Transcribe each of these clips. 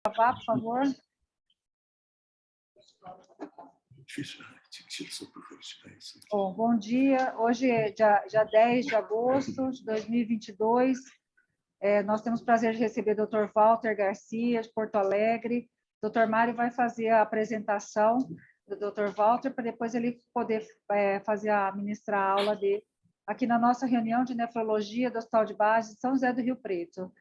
Gravar, por favor. Bom dia, hoje é dia 10 de agosto de 2022. Nós temos o prazer de receber o Dr. Walter Garcia, de Porto Alegre. O Dr. Mário vai fazer a apresentação do Dr. Walter, para depois ele poder ministrar a aula dele aqui na nossa reunião de nefrologia do Hospital de Base de São José do Rio Preto.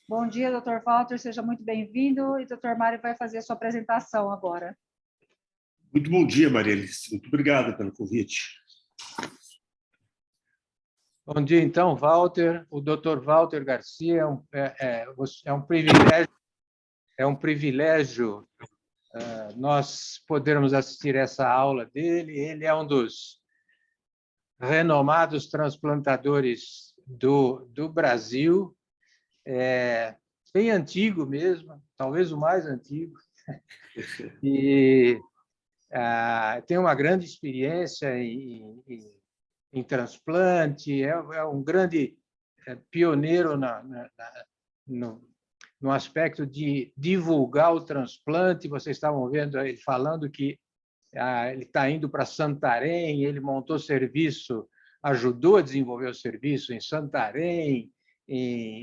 Bom dia, Dr. Walter, seja muito bem-vindo, e o Dr. Mário vai fazer a sua apresentação agora. Muito bom dia, Maria Alice. Muito obrigado pelo convite. Bom dia, então, Walter. O Dr. Walter Garcia é um privilégio nós podermos assistir essa aula dele. Ele é um dos renomados transplantadores do Brasil, bem antigo mesmo, talvez o mais antigo, e tem uma grande experiência em transplante, é um grande pioneiro no aspecto de divulgar o transplante. Vocês estavam vendo ele falando que ele está indo para Santarém, ele montou serviço, ajudou a desenvolver o serviço em Santarém,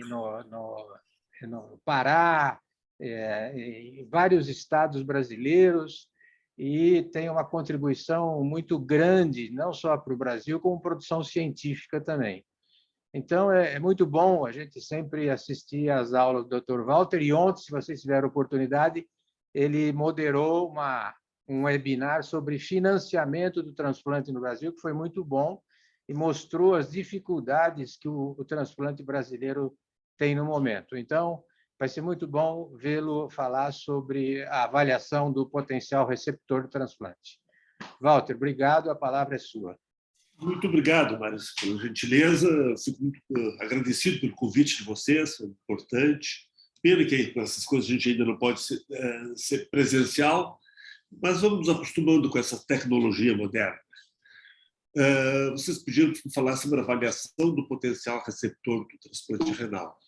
no Pará, em vários estados brasileiros, e tem uma contribuição muito grande, não só para o Brasil, como produção científica também. Então, é muito bom a gente sempre assistir às aulas do Dr. Walter, e ontem, se vocês tiveram oportunidade, ele moderou um webinar sobre financiamento do transplante no Brasil, que foi muito bom, e mostrou as dificuldades que o transplante brasileiro tem no momento. Então, vai ser muito bom vê-lo falar sobre a avaliação do potencial receptor do transplante. Walter, obrigado, a palavra é sua. Muito obrigado, Mário, pela gentileza. Fico muito agradecido pelo convite de vocês, é importante. Pena que essas coisas a gente ainda não pode ser presencial, mas vamos nos acostumando com essa tecnologia moderna. Vocês pediram que falar sobre a avaliação do potencial receptor do transplante renal.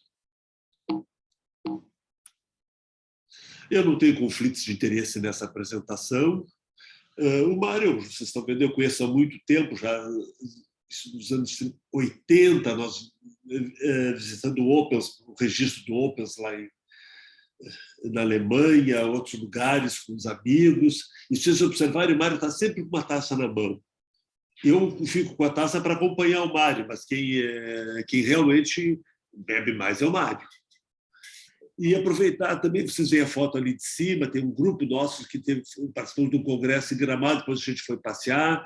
Eu não tenho conflitos de interesse nessa apresentação. O Mário, vocês estão vendo, eu conheço há muito tempo, já nos anos 80, nós visitando o registro do Opens lá na Alemanha, outros lugares, com os amigos. E se vocês observarem, o Mário está sempre com uma taça na mão. Eu fico com a taça para acompanhar o Mário, mas quem realmente bebe mais é o Mário. E aproveitar também, vocês veem a foto ali de cima, tem um grupo nosso que participou de um congresso em Gramado, depois a gente foi passear,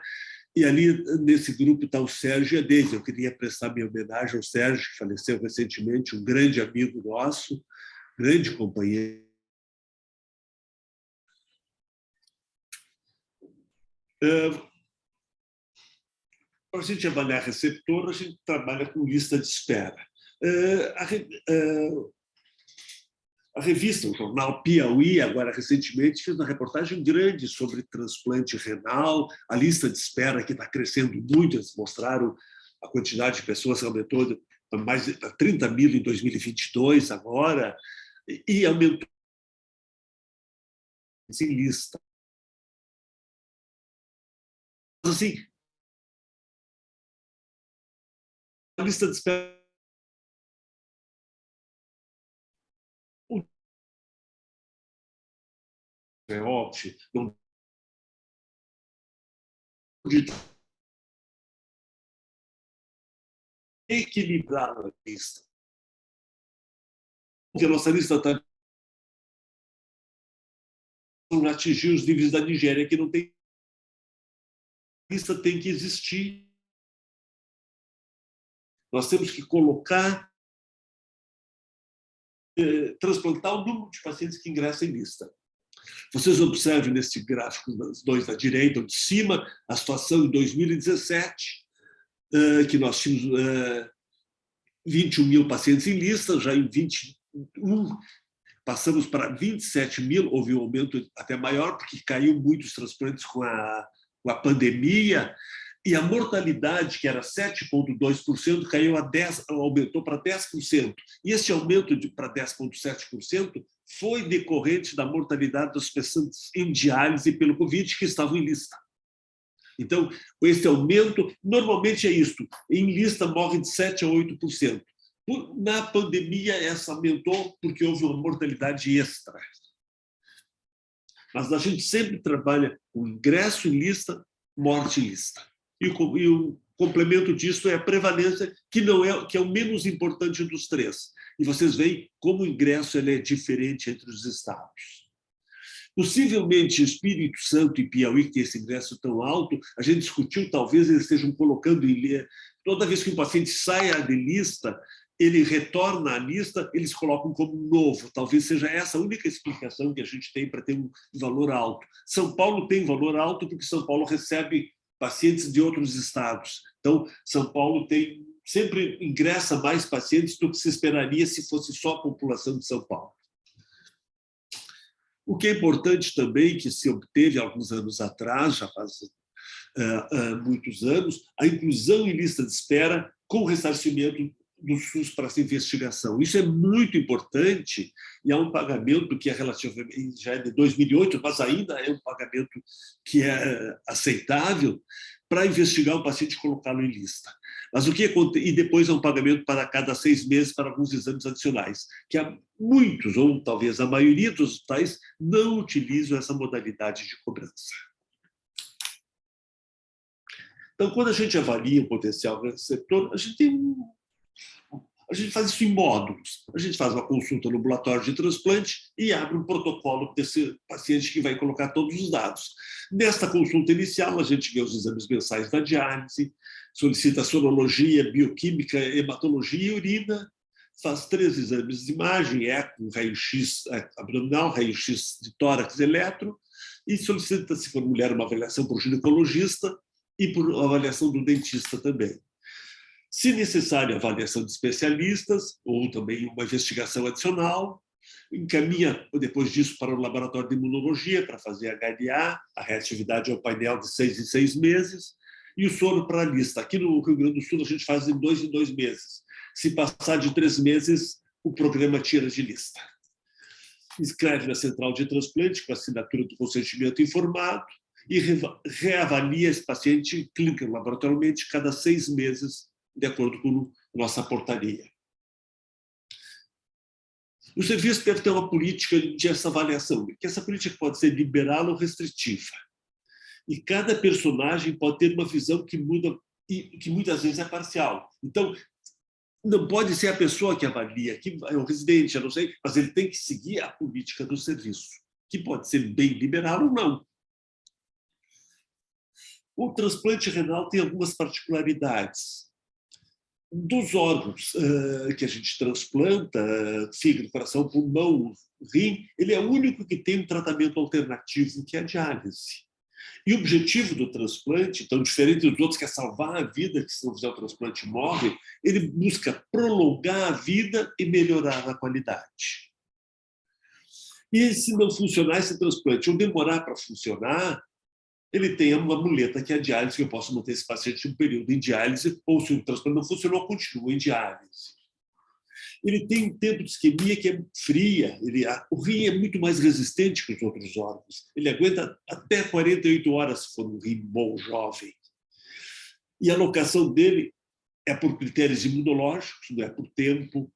e ali nesse grupo está o Sérgio e a Deise. Eu queria prestar minha homenagem ao Sérgio, que faleceu recentemente, um grande amigo nosso, grande companheiro. Para a gente avaliar receptor, a gente trabalha com lista de espera. A revista, o jornal Piauí, agora recentemente, fez uma reportagem grande sobre transplante renal, a lista de espera que está crescendo muito. Eles mostraram a quantidade de pessoas que aumentou para mais de 30 mil em 2022 agora, e aumentou em lista. Assim, a lista de espera é óbvio, não equilibrar a lista. Porque a nossa lista está atingir os níveis da Nigéria, que não tem lista, tem que existir. Nós temos que colocar, transplantar o número de pacientes que ingressam em lista. Vocês observem nesse gráfico, os dois da direita ou de cima, a situação em 2017, que nós tínhamos 21 mil pacientes em lista, já em 21 passamos para 27 mil, houve um aumento até maior, porque caiu muitos transplantes com a pandemia, E a mortalidade, que era 7,2%, caiu a 10%, aumentou para 10%. E esse aumento para 10,7% foi decorrente da mortalidade dos pacientes em diálise pelo Covid que estavam em lista. Então, esse aumento, normalmente é isto, em lista morre de 7% a 8%. Na pandemia, essa aumentou porque houve uma mortalidade extra. Mas a gente sempre trabalha com ingresso em lista, morte em lista. E o complemento disso é a prevalência, que é o menos importante dos três. E vocês veem como o ingresso ele é diferente entre os estados. Possivelmente, Espírito Santo e Piauí, que tem esse ingresso tão alto, a gente discutiu, talvez eles estejam colocando em... Toda vez que um paciente sai de lista, ele retorna à lista, eles colocam como novo. Talvez seja essa a única explicação que a gente tem para ter um valor alto. São Paulo tem valor alto porque São Paulo recebe pacientes de outros estados. Então, São Paulo sempre ingressa mais pacientes do que se esperaria se fosse só a população de São Paulo. O que é importante também, que se obteve alguns anos atrás, já faz muitos anos, a inclusão em lista de espera com ressarcimento do SUS para essa investigação. Isso é muito importante e é um pagamento que é relativamente, já é de 2008, mas ainda é um pagamento que é aceitável para investigar o paciente e colocá-lo em lista. Mas o que acontece? E depois é um pagamento para cada 6 meses para alguns exames adicionais, que há muitos, ou talvez a maioria dos hospitais, não utilizam essa modalidade de cobrança. Então, quando a gente avalia o potencial receptor, a gente faz isso em módulos. A gente faz uma consulta no ambulatório de transplante e abre um protocolo desse paciente que vai colocar todos os dados. Nesta consulta inicial, a gente vê os exames mensais da diálise, solicita sorologia, bioquímica, hematologia e urina, faz 3 exames de imagem, eco, raio-x abdominal, raio-x de tórax, eletro, e solicita, se for mulher, uma avaliação por ginecologista e por avaliação do dentista também. Se necessário, avaliação de especialistas ou também uma investigação adicional, encaminha depois disso para o laboratório de imunologia para fazer HLA, a reatividade ao painel de 6 em 6 meses, e o soro para a lista. Aqui no Rio Grande do Sul a gente faz em 2 em 2 meses. Se passar de 3 meses, o programa tira de lista. Escreve na central de transplante com a assinatura do consentimento informado e reavalia esse paciente clínica laboratorialmente cada 6 meses, de acordo com nossa portaria. O serviço deve ter uma política de essa avaliação, que essa política pode ser liberal ou restritiva. E cada personagem pode ter uma visão que muda e que muitas vezes é parcial. Então, não pode ser a pessoa que avalia, que é o residente, eu não sei, mas ele tem que seguir a política do serviço, que pode ser bem liberal ou não. O transplante renal tem algumas particularidades. Dos órgãos que a gente transplanta, fígado, coração, pulmão, rim, ele é o único que tem um tratamento alternativo, que é a diálise. E o objetivo do transplante, então, diferente dos outros, que é salvar a vida, que se não fizer o transplante morre, ele busca prolongar a vida e melhorar a qualidade. E se não funcionar esse transplante, ou demorar para funcionar, ele tem uma muleta que é a diálise, que eu posso manter esse paciente um período em diálise, ou se o transplante não funcionou, continua em diálise. Ele tem um tempo de isquemia que é fria, o rim é muito mais resistente que os outros órgãos, ele aguenta até 48 horas se for um rim bom, jovem. E a alocação dele é por critérios imunológicos, não é por tempo,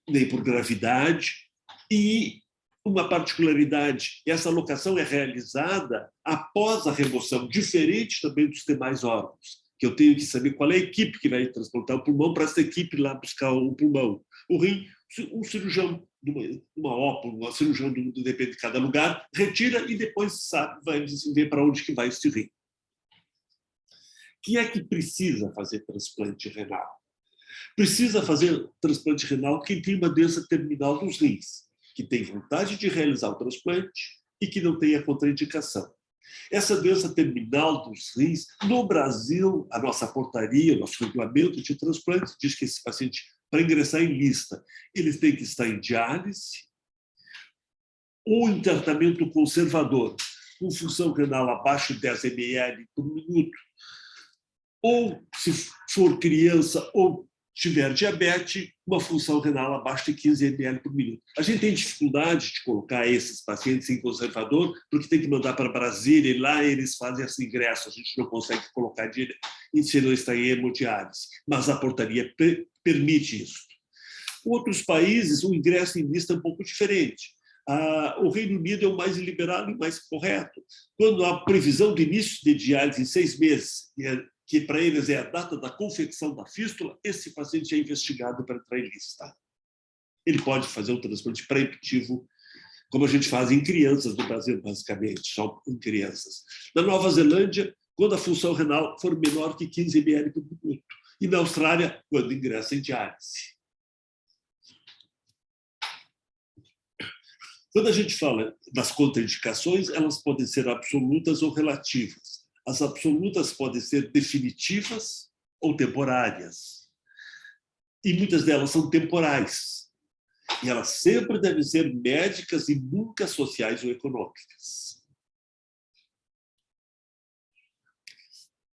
nem por gravidade, e uma particularidade, essa alocação é realizada após a remoção, diferente também dos demais órgãos, que eu tenho que saber qual é a equipe que vai transplantar o pulmão para essa equipe lá buscar o pulmão. O rim, um cirurgião de uma ópula, um cirurgião depende de cada lugar, retira e depois vai ver para onde que vai esse rim. Quem é que precisa fazer transplante renal? Precisa fazer transplante renal quem tem uma doença terminal dos rins, que tem vontade de realizar o transplante e que não tem a contraindicação. Essa doença terminal dos rins, no Brasil, a nossa portaria, o nosso regulamento de transplante diz que esse paciente, para ingressar em lista, ele tem que estar em diálise ou em tratamento conservador, com função renal abaixo de 10 ml por minuto, ou, se for criança ou tiver diabetes, uma função renal abaixo de 15 ml por minuto. A gente tem dificuldade de colocar esses pacientes em conservador, porque tem que mandar para Brasília e lá eles fazem esse ingresso. A gente não consegue colocar se não está em hemodiálise, mas a portaria permite isso. Outros países, o ingresso em lista é um pouco diferente. O Reino Unido é o mais liberal e mais correto. Quando há previsão de início de diálise em 6 meses, que para eles é a data da confecção da fístula, esse paciente é investigado para entrar em lista. Ele pode fazer um transplante pré-emptivo, como a gente faz em crianças no Brasil, basicamente, só em crianças. Na Nova Zelândia, quando a função renal for menor que 15 ml por minuto. E na Austrália, quando ingressa em diálise. Quando a gente fala das contraindicações, elas podem ser absolutas ou relativas. As absolutas podem ser definitivas ou temporárias. E muitas delas são temporais. E elas sempre devem ser médicas e nunca sociais ou econômicas.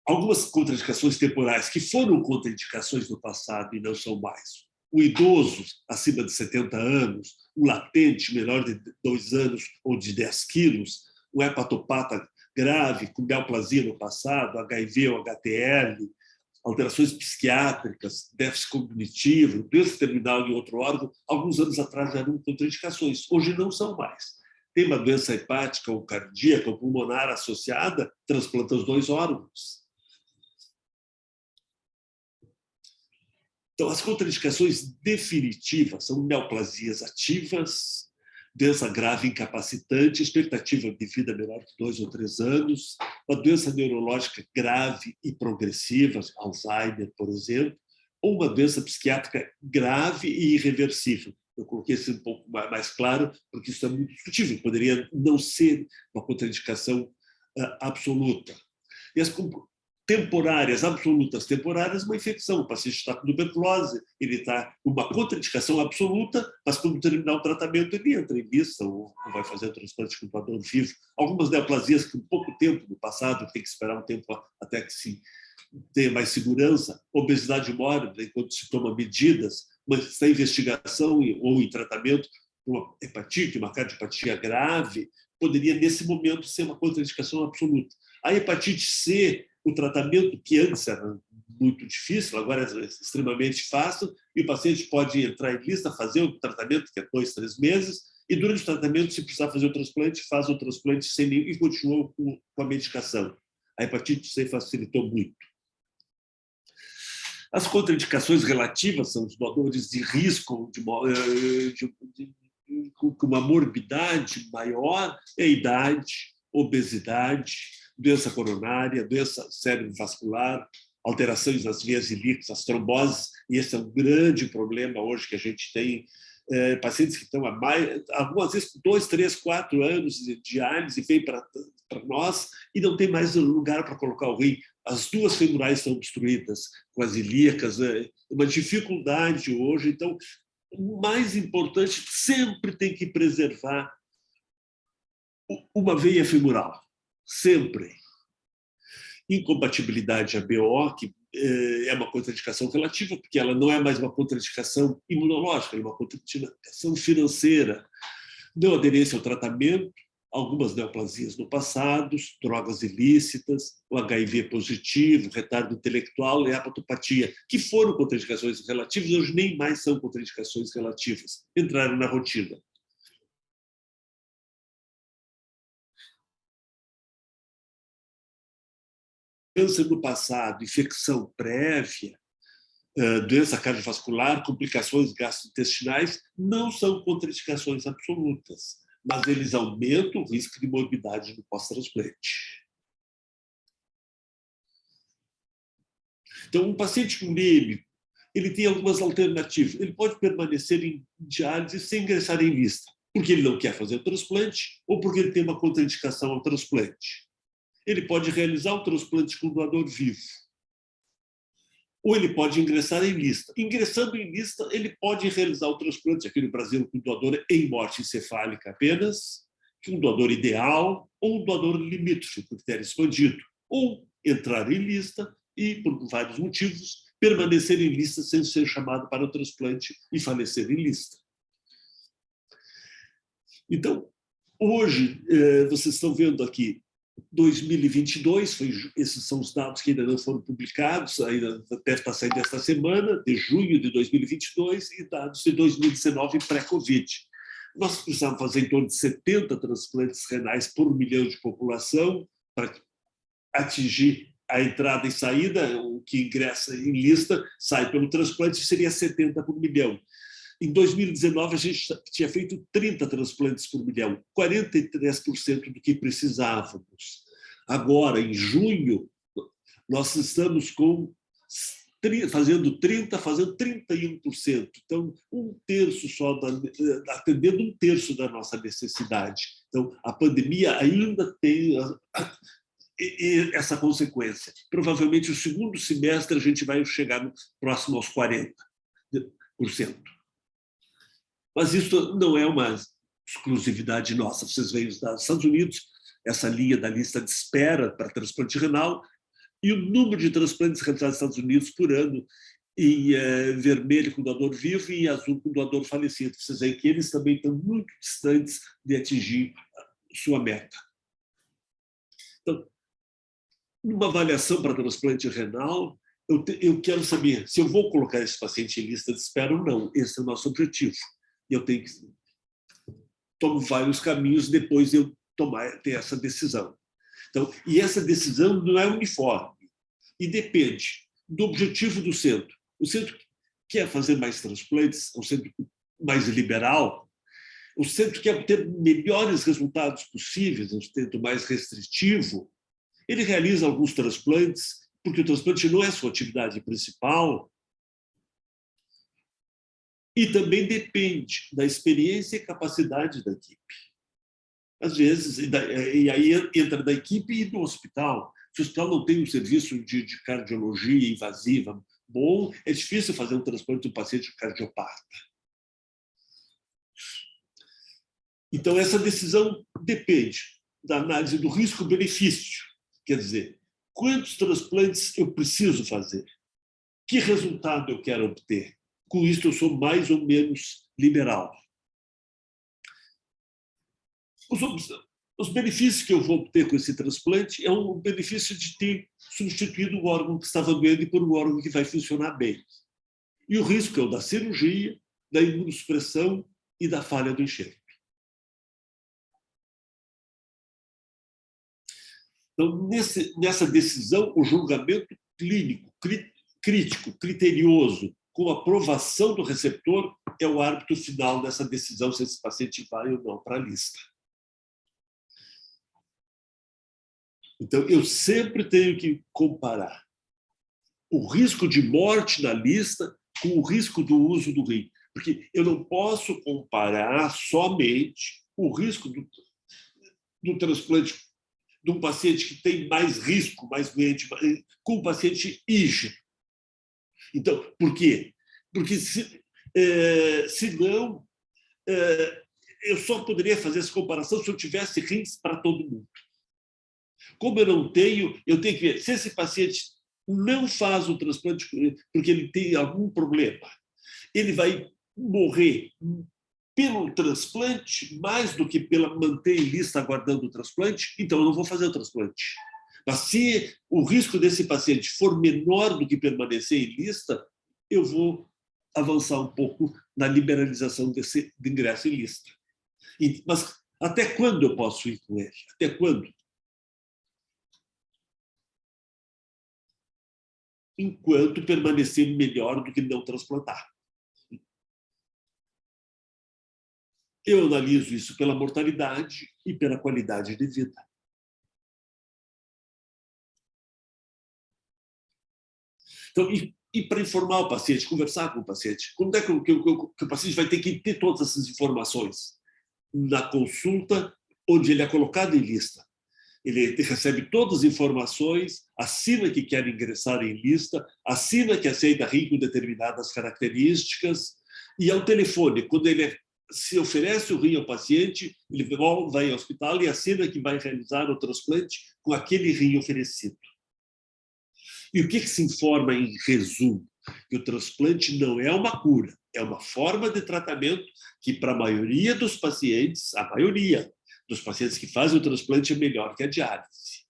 Algumas contraindicações temporais que foram contraindicações no passado e não são mais. O idoso acima de 70 anos, o latente menor de 2 anos ou de 10 quilos, o hepatopata grave com neoplasia no passado, HIV ou HTL, alterações psiquiátricas, déficit cognitivo, doença terminal em outro órgão, alguns anos atrás eram contraindicações, hoje não são mais. Tem uma doença hepática ou cardíaca ou pulmonar associada, transplanta os 2 órgãos. Então, as contraindicações definitivas são neoplasias ativas, doença grave incapacitante, expectativa de vida menor que 2 ou 3 anos, uma doença neurológica grave e progressiva, Alzheimer, por exemplo, ou uma doença psiquiátrica grave e irreversível. Eu coloquei isso um pouco mais claro, porque isso é muito discutível, poderia não ser uma contraindicação absoluta. E as temporárias, absolutas temporárias, uma infecção. O paciente está com tuberculose, ele está com uma contraindicação absoluta, mas quando terminar o tratamento, ele entra em lista ou vai fazer o transplante com doador vivo. Algumas neoplasias que, com pouco tempo no passado, tem que esperar um tempo até que se tenha mais segurança. Obesidade mórbida, enquanto se toma medidas, mas está em investigação ou em tratamento, uma hepatite, uma cardiopatia grave, poderia, nesse momento, ser uma contraindicação absoluta. A hepatite C, o tratamento que antes era muito difícil, agora é extremamente fácil, e o paciente pode entrar em lista, fazer o tratamento, que é 2, 3 meses, e durante o tratamento, se precisar fazer o transplante, faz o transplante sem nenhum, e continua com a medicação. A hepatite C facilitou muito. As contraindicações relativas são os doadores de risco, com uma morbidade maior, é a idade, obesidade, doença coronária, doença cerebrovascular, alterações nas veias ilíacas, as tromboses, e esse é um grande problema hoje que a gente tem, pacientes que estão algumas vezes com 2, 3, 4 anos de diálise, vêm para nós e não tem mais lugar para colocar o rim. As 2 femorais estão obstruídas com as ilíacas, uma dificuldade hoje. Então, o mais importante, sempre tem que preservar uma veia femoral. Sempre. Incompatibilidade ABO, que é uma contraindicação relativa, porque ela não é mais uma contraindicação imunológica, é uma contraindicação financeira. Não aderência ao tratamento, algumas neoplasias no passado, drogas ilícitas, o HIV positivo, retardo intelectual e a hepatopatia, que foram contraindicações relativas, hoje nem mais são contraindicações relativas, entraram na rotina. Câncer no passado, infecção prévia, doença cardiovascular, complicações gastrointestinais, não são contraindicações absolutas, mas eles aumentam o risco de morbidade no pós-transplante. Então, um paciente bulímico, ele tem algumas alternativas. Ele pode permanecer em diálise sem ingressar em lista, porque ele não quer fazer o transplante ou porque ele tem uma contraindicação ao transplante. Ele pode realizar o transplante com doador vivo. Ou ele pode ingressar em lista. Ingressando em lista, ele pode realizar o transplante aqui no Brasil com doador em morte encefálica apenas, que um doador ideal, ou um doador limítrofe, por critério expandido. Ou entrar em lista e, por vários motivos, permanecer em lista sem ser chamado para o transplante e falecer em lista. Então, hoje, vocês estão vendo aqui, 2022, esses são os dados que ainda não foram publicados, ainda deve estar saindo esta semana, de junho de 2022, e dados de 2019 pré-Covid. Nós precisamos fazer em torno de 70 transplantes renais por milhão de população para atingir a entrada e saída, o que ingressa em lista sai pelo transplante, seria 70 por milhão. Em 2019, a gente tinha feito 30 transplantes por milhão, 43% do que precisávamos. Agora, em junho, nós estamos fazendo 31%. Então, atendendo um terço da nossa necessidade. Então, a pandemia ainda tem essa consequência. Provavelmente, o segundo semestre, a gente vai chegar próximo aos 40%. Mas isso não é uma exclusividade nossa. Vocês veem os dados dos Estados Unidos, essa linha da lista de espera para transplante renal e o número de transplantes realizados nos Estados Unidos por ano, em vermelho com doador vivo e em azul com doador falecido. Vocês veem que eles também estão muito distantes de atingir sua meta. Então, numa avaliação para transplante renal, eu quero saber se eu vou colocar esse paciente em lista de espera ou não. Esse é o nosso objetivo. Eu tenho que tomo vários caminhos depois de eu ter essa decisão. Então, e essa decisão não é uniforme e depende do objetivo do centro. O centro quer fazer mais transplantes, é um centro mais liberal, o centro quer ter melhores resultados possíveis, um centro mais restritivo, ele realiza alguns transplantes, porque o transplante não é sua atividade principal, e também depende da experiência e capacidade da equipe. Às vezes, e aí entra da equipe e do hospital. Se o hospital não tem um serviço de cardiologia invasiva bom, é difícil fazer um transplante de um paciente cardiopata. Então, essa decisão depende da análise do risco-benefício. Quer dizer, quantos transplantes eu preciso fazer? Que resultado eu quero obter? Com isso, eu sou mais ou menos liberal. Os benefícios que eu vou obter com esse transplante é um benefício de ter substituído o órgão que estava doendo por um órgão que vai funcionar bem. E o risco é o da cirurgia, da imunossupressão e da falha do enxerto. Então, nessa decisão, o julgamento clínico, crítico, criterioso, com aprovação do receptor, é o árbitro final dessa decisão se esse paciente vai ou não para a lista. Então, eu sempre tenho que comparar o risco de morte na lista com o risco do uso do rim. Porque eu não posso comparar somente o risco do transplante de um paciente que tem mais risco, mais doente, com o paciente ígeno. Então, por quê? Porque, senão, eu só poderia fazer essa comparação se eu tivesse rins para todo mundo. Como eu não tenho, eu tenho que ver se esse paciente não faz o transplante porque ele tem algum problema, ele vai morrer pelo transplante mais do que pela manter em lista aguardando o transplante, então eu não vou fazer o transplante. Mas se o risco desse paciente for menor do que permanecer em lista, eu vou avançar um pouco na liberalização de ingresso em lista. Mas até quando eu posso ir com ele? Até quando? Enquanto permanecer melhor do que não transplantar. Eu analiso isso pela mortalidade e pela qualidade de vida. Então, e para informar o paciente, conversar com o paciente, quando é que o paciente vai ter que ter todas essas informações? Na consulta, onde ele é colocado em lista. Ele recebe todas as informações, assina que quer ingressar em lista, assina que aceita rim com determinadas características, e ao telefone, quando ele se oferece o rim ao paciente, ele vai ao hospital e assina que vai realizar o transplante com aquele rim oferecido. E o que se informa em resumo? Que o transplante não é uma cura, é uma forma de tratamento que, para a maioria dos pacientes, a maioria dos pacientes que fazem o transplante é melhor que a diálise.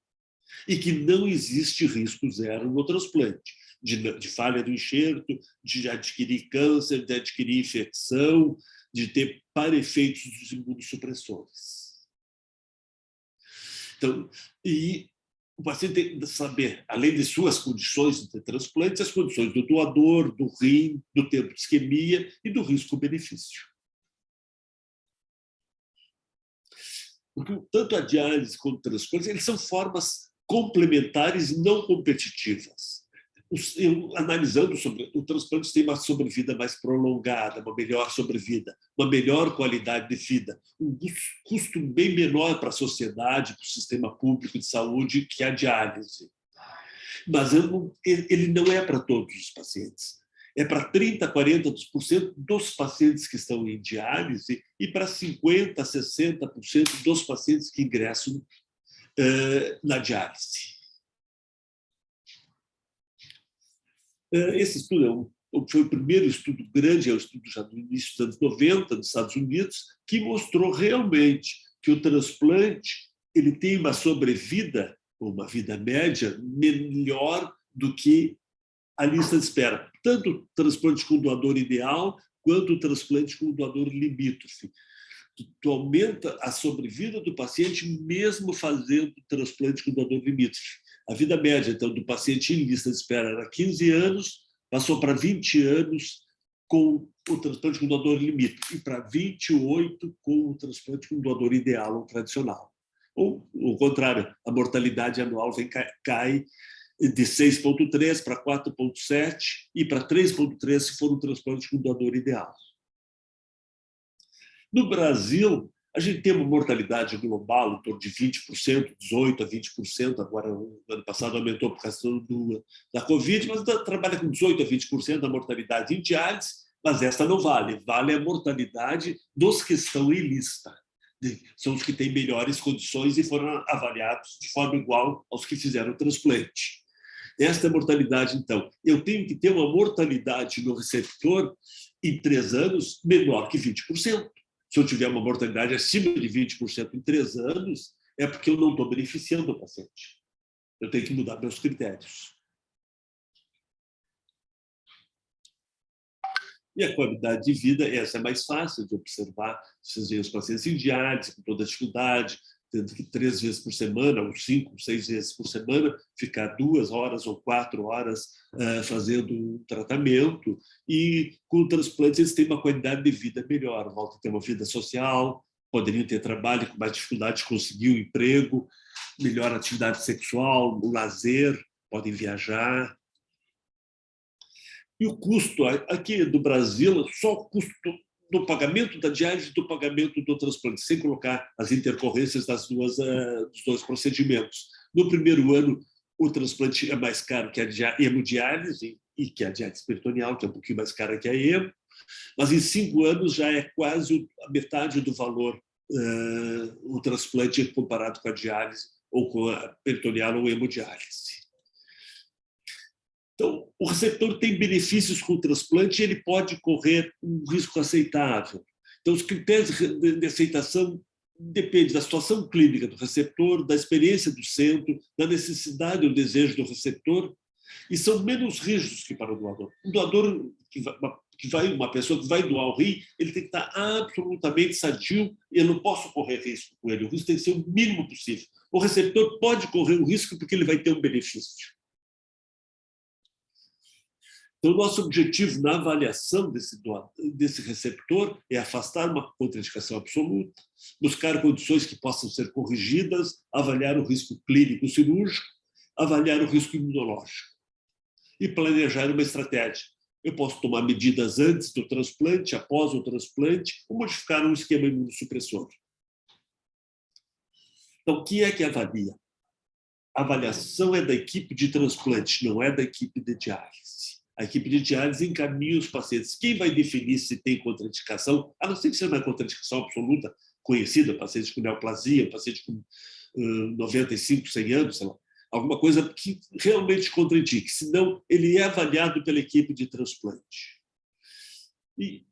E que não existe risco zero no transplante, de falha do enxerto, de adquirir câncer, de adquirir infecção, de ter para-efeitos dos imunossupressores. Então, e o paciente tem que saber, além de suas condições de transplante, as condições do doador, do rim, do tempo de isquemia e do risco-benefício. Porque tanto a diálise quanto o transplante, eles são formas complementares e não competitivas. Analisando sobre o transplante, tem uma sobrevida mais prolongada, uma melhor sobrevida, uma melhor qualidade de vida, um custo bem menor para a sociedade, para o sistema público de saúde que a diálise. Mas ele não é para todos os pacientes. É para 30%, 40% dos pacientes que estão em diálise e para 50%, 60% dos pacientes que ingressam na diálise. Esse estudo foi o primeiro estudo grande, é um estudo já do início dos anos 90, nos Estados Unidos, que mostrou realmente que o transplante ele tem uma sobrevida, uma vida média, melhor do que a lista de espera. Tanto o transplante com doador ideal, quanto o transplante com doador limítrofe. Tu aumenta a sobrevida do paciente mesmo fazendo transplante com doador limítrofe. A vida média, então, do paciente em lista de espera era 15 anos, passou para 20 anos com o transplante com doador limítrofe e para 28 com o transplante com doador ideal ou tradicional. Ou, ao contrário, a mortalidade anual cai de 6,3 para 4,7 e para 3,3 se for um transplante com doador ideal. No Brasil, a gente tem uma mortalidade global em torno de 20%, 18% a 20%, agora no ano passado aumentou por causa da Covid, mas trabalha com 18% a 20% da mortalidade em diálise, mas essa não vale, vale a mortalidade dos que estão em lista. São os que têm melhores condições e foram avaliados de forma igual aos que fizeram o transplante. Esta é a mortalidade, então. Eu tenho que ter uma mortalidade no receptor em 3 anos menor que 20%. Se eu tiver uma mortalidade acima de 20% em 3 anos, é porque eu não estou beneficiando o paciente. Eu tenho que mudar meus critérios. E a qualidade de vida, essa é mais fácil de observar. Vocês veem os pacientes em diálise, com toda a dificuldade, tendo que 3 vezes por semana, ou 5, 6 vezes por semana, ficar 2 horas ou 4 horas fazendo um tratamento. E com o transplante eles têm uma qualidade de vida melhor, voltam a ter uma vida social, poderiam ter trabalho com mais dificuldade de conseguir um emprego, melhor atividade sexual, um lazer, podem viajar. E o custo aqui do Brasil, só o custo do pagamento da diálise e do pagamento do transplante, sem colocar as intercorrências dos dois procedimentos. No primeiro ano, o transplante é mais caro que a hemodiálise e que a diálise peritoneal, que é um pouquinho mais cara que a hemo, mas em 5 anos já é quase a metade do valor o transplante comparado com a diálise ou com a peritoneal ou hemodiálise. Então, o receptor tem benefícios com o transplante e ele pode correr um risco aceitável. Então, os critérios de aceitação dependem da situação clínica do receptor, da experiência do centro, da necessidade ou desejo do receptor, e são menos rígidos que para o doador. Um doador uma pessoa que vai doar o rim, ele tem que estar absolutamente sadio e eu não posso correr risco com ele. O risco tem que ser o mínimo possível. O receptor pode correr um risco porque ele vai ter um benefício. Então, o nosso objetivo na avaliação desse receptor é afastar uma contraindicação absoluta, buscar condições que possam ser corrigidas, avaliar o risco clínico cirúrgico, avaliar o risco imunológico e planejar uma estratégia. Eu posso tomar medidas antes do transplante, após o transplante, ou modificar um esquema imunossupressor. Então, quem é que avalia? A avaliação é da equipe de transplante, não é da equipe de diálise. A equipe de diálise encaminha os pacientes. Quem vai definir se tem contraindicação, a não ser que seja uma contraindicação absoluta, conhecida, paciente com neoplasia, paciente com 95, 100 anos, sei lá. alguma coisa que realmente contraindique, senão ele é avaliado pela equipe de transplante. E,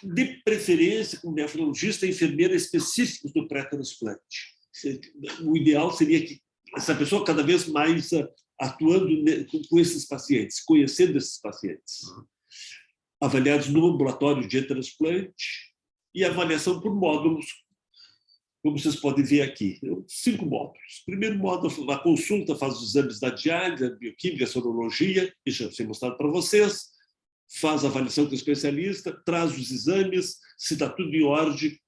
de preferência, com nefrologista e enfermeira específicos do pré-transplante. O ideal seria que essa pessoa cada vez mais atuando com esses pacientes, conhecendo esses pacientes, avaliados no ambulatório de transplante e avaliação por módulos, como vocês podem ver aqui. 5 módulos. Primeiro módulo, a consulta faz os exames da diálise, a bioquímica, a sorologia, que já tinha mostrado para vocês, faz a avaliação com o especialista, traz os exames, se está tudo em ordem,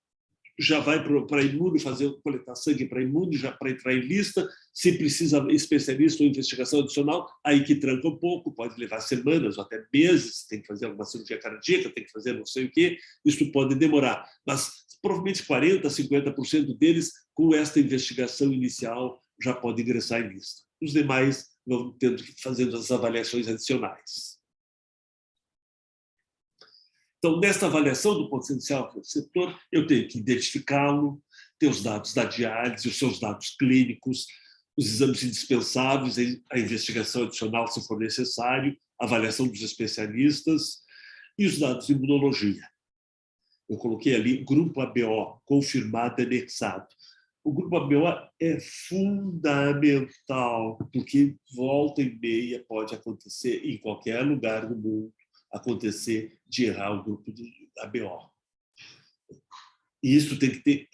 já vai para a Imune fazer coletar sangue para a Imune, já para entrar em lista. Se precisa especialista ou investigação adicional, aí que tranca um pouco, pode levar semanas ou até meses, tem que fazer alguma cirurgia cardíaca, tem que fazer não sei o quê, isso pode demorar, mas provavelmente 40%, 50% deles, com esta investigação inicial, já pode ingressar em lista. Os demais vão tendo que fazer as avaliações adicionais. Então, nesta avaliação do potencial receptor, eu tenho que identificá-lo, ter os dados da diálise, os seus dados clínicos, os exames indispensáveis, a investigação adicional, se for necessário, a avaliação dos especialistas e os dados de imunologia. Eu coloquei ali grupo ABO, confirmado, anexado. O grupo ABO é fundamental, porque volta e meia pode acontecer em qualquer lugar do mundo, acontecer de errar o grupo de ABO. E isso tem que ter...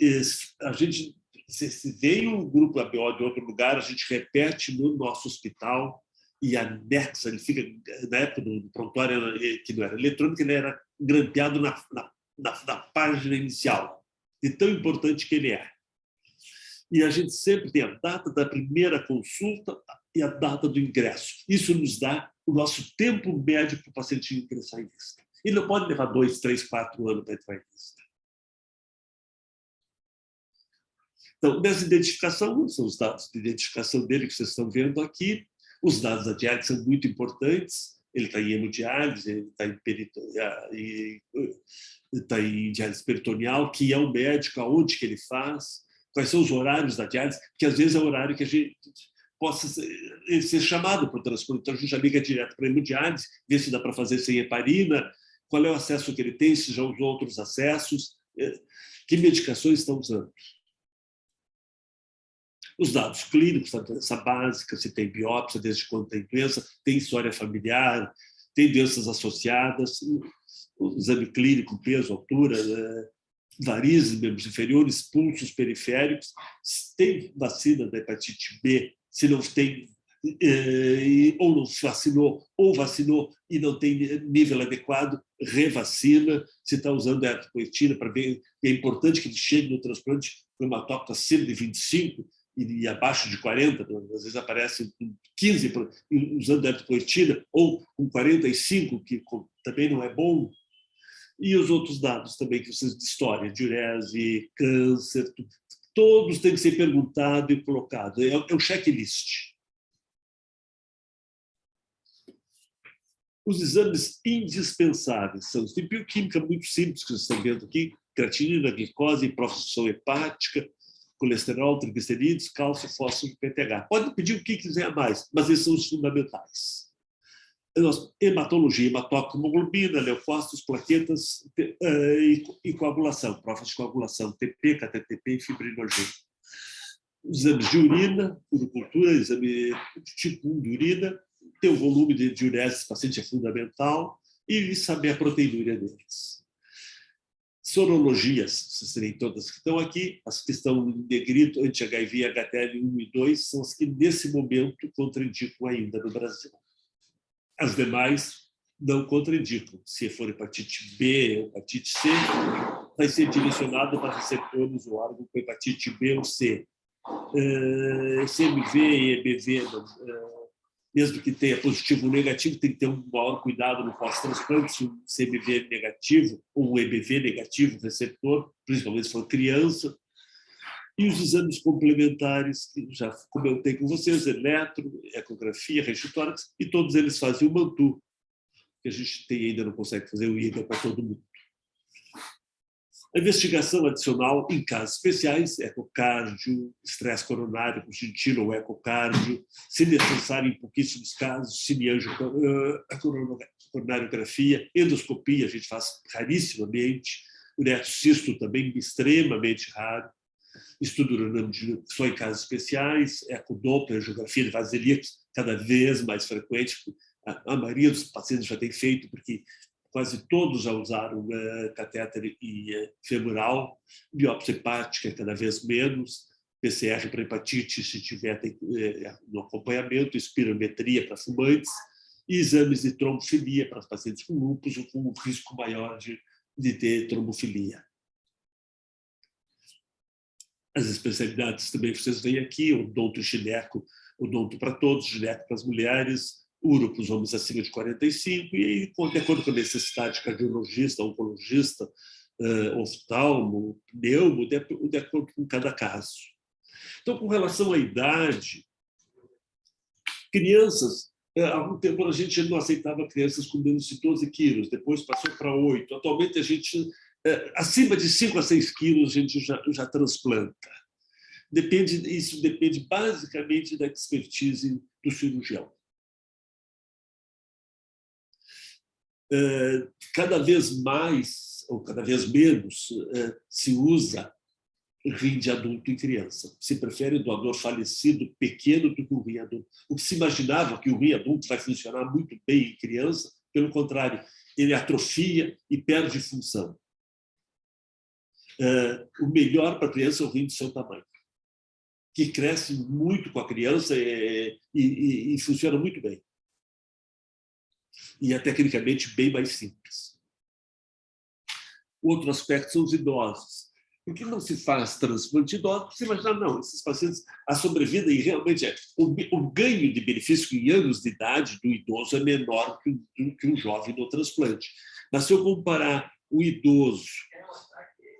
A gente, se vem um grupo ABO de outro lugar, a gente repete no nosso hospital e anexa, ele fica, na época do prontuário, que não era eletrônico, ele era grampeado na página inicial, de tão importante que ele é. E a gente sempre tem a data da primeira consulta e a data do ingresso. Isso nos dá o nosso tempo médio para o paciente ingressar em lista. Ele não pode levar 2, 3, 4 anos para entrar em lista. Então, nessa identificação, são os dados de identificação dele que vocês estão vendo aqui. Os dados da diálise são muito importantes. Ele está em hemodiálise, ele está em diálise peritoneal, que é o médico, aonde que ele faz, quais são os horários da diálise, porque às vezes é o horário que a gente possa ser chamado para o transplante. Então, a gente já liga direto para a hemodiálise, vê se dá para fazer sem heparina, qual é o acesso que ele tem, se já usou outros acessos, que medicações estão usando. Os dados clínicos, a doença básica, se tem biópsia, desde quando tem doença, tem história familiar, tem doenças associadas, o exame clínico, peso, altura, varizes, membros inferiores, pulsos periféricos, se tem vacina da hepatite B, se não tem, ou não vacinou, ou vacinou e não tem nível adequado, revacina, se está usando eritropoetina, para ver, é importante que ele chegue no transplante com hematócrito acima de 25, e abaixo de 40, às vezes aparece com 15 usando eritropoetina, ou com 45, que também não é bom. E os outros dados também que vocês de história, diurese, câncer, todos têm que ser perguntados e colocados. É um checklist. Os exames indispensáveis são os de bioquímica muito simples, que vocês estão vendo aqui, creatinina, glicose, profusão hepática, colesterol, triglicerídeos, cálcio, fósforo, PTH. Pode pedir o que quiser mais, mas esses são os fundamentais. Hematologia, hematócrito, hemoglobina, leucócitos, plaquetas e coagulação, provas de coagulação, TP, KTTP e fibrinogênio. Exames de urina, urocultura, exame tipo 1 de urina, ter o volume de diurese desse paciente é fundamental e saber a proteinúria deles. Sorologias, serem todas que estão aqui, as que estão em negrito, anti-HIV, HTL1 e 2, são as que nesse momento contraindicam ainda no Brasil. As demais não contraindicam. Se for hepatite B ou hepatite C, vai ser direcionado para receptores do órgão com hepatite B ou C. CMV e EBV, mesmo que tenha positivo ou negativo, tem que ter um maior cuidado no pós-transplante, se um CMV é negativo ou um EBV negativo, receptor, principalmente se for criança. E os exames complementares, que já comentei com vocês, eletro, ecografia, raio-tórax, e todos eles fazem o MANTU, que a gente ainda não consegue fazer o IGA para todo mundo. A investigação adicional em casos especiais, ecocardio, estresse coronário congênito ou ecocardio, se necessário em pouquíssimos casos, coronariografia, endoscopia, a gente faz rarissimamente, uretrocisto também extremamente raro, estudo urinâmico só em casos especiais, ecodoppler, geografia de vasos ilíacos, cada vez mais frequente, a maioria dos pacientes já tem feito, porque quase todos já usaram catéter e femoral, biópsia hepática cada vez menos, PCR para hepatite, se tiver no acompanhamento, espirometria para fumantes, e exames de trombofilia para pacientes com lúpus ou com um risco maior de ter trombofilia. As especialidades também vocês veem aqui, odonto e gineco, odonto para todos, gineco para as mulheres, uro para os homens acima de 45, e de acordo com a necessidade, cardiologista, oncologista, oftalmo, pneumo, de acordo com cada caso. Então, com relação à idade, crianças, há algum tempo a gente não aceitava crianças com menos de 12 quilos, depois passou para 8. Atualmente, a gente, acima de 5 a 6 quilos, a gente já transplanta. Isso depende basicamente da expertise do cirurgião. Cada vez mais, ou cada vez menos, se usa rim de adulto em criança. Se prefere doador falecido pequeno do que o rim adulto. O que se imaginava que o rim adulto vai funcionar muito bem em criança, pelo contrário, ele atrofia e perde função. O melhor para a criança é o rim do seu tamanho, que cresce muito com a criança e funciona muito bem. E é tecnicamente bem mais simples. Outro aspecto são os idosos. Por que não se faz transplante de idosos? Você imagina, não, esses pacientes, a sobrevida, e realmente o ganho de benefício em anos de idade do idoso é menor que um jovem no transplante. Mas se eu comparar o idoso,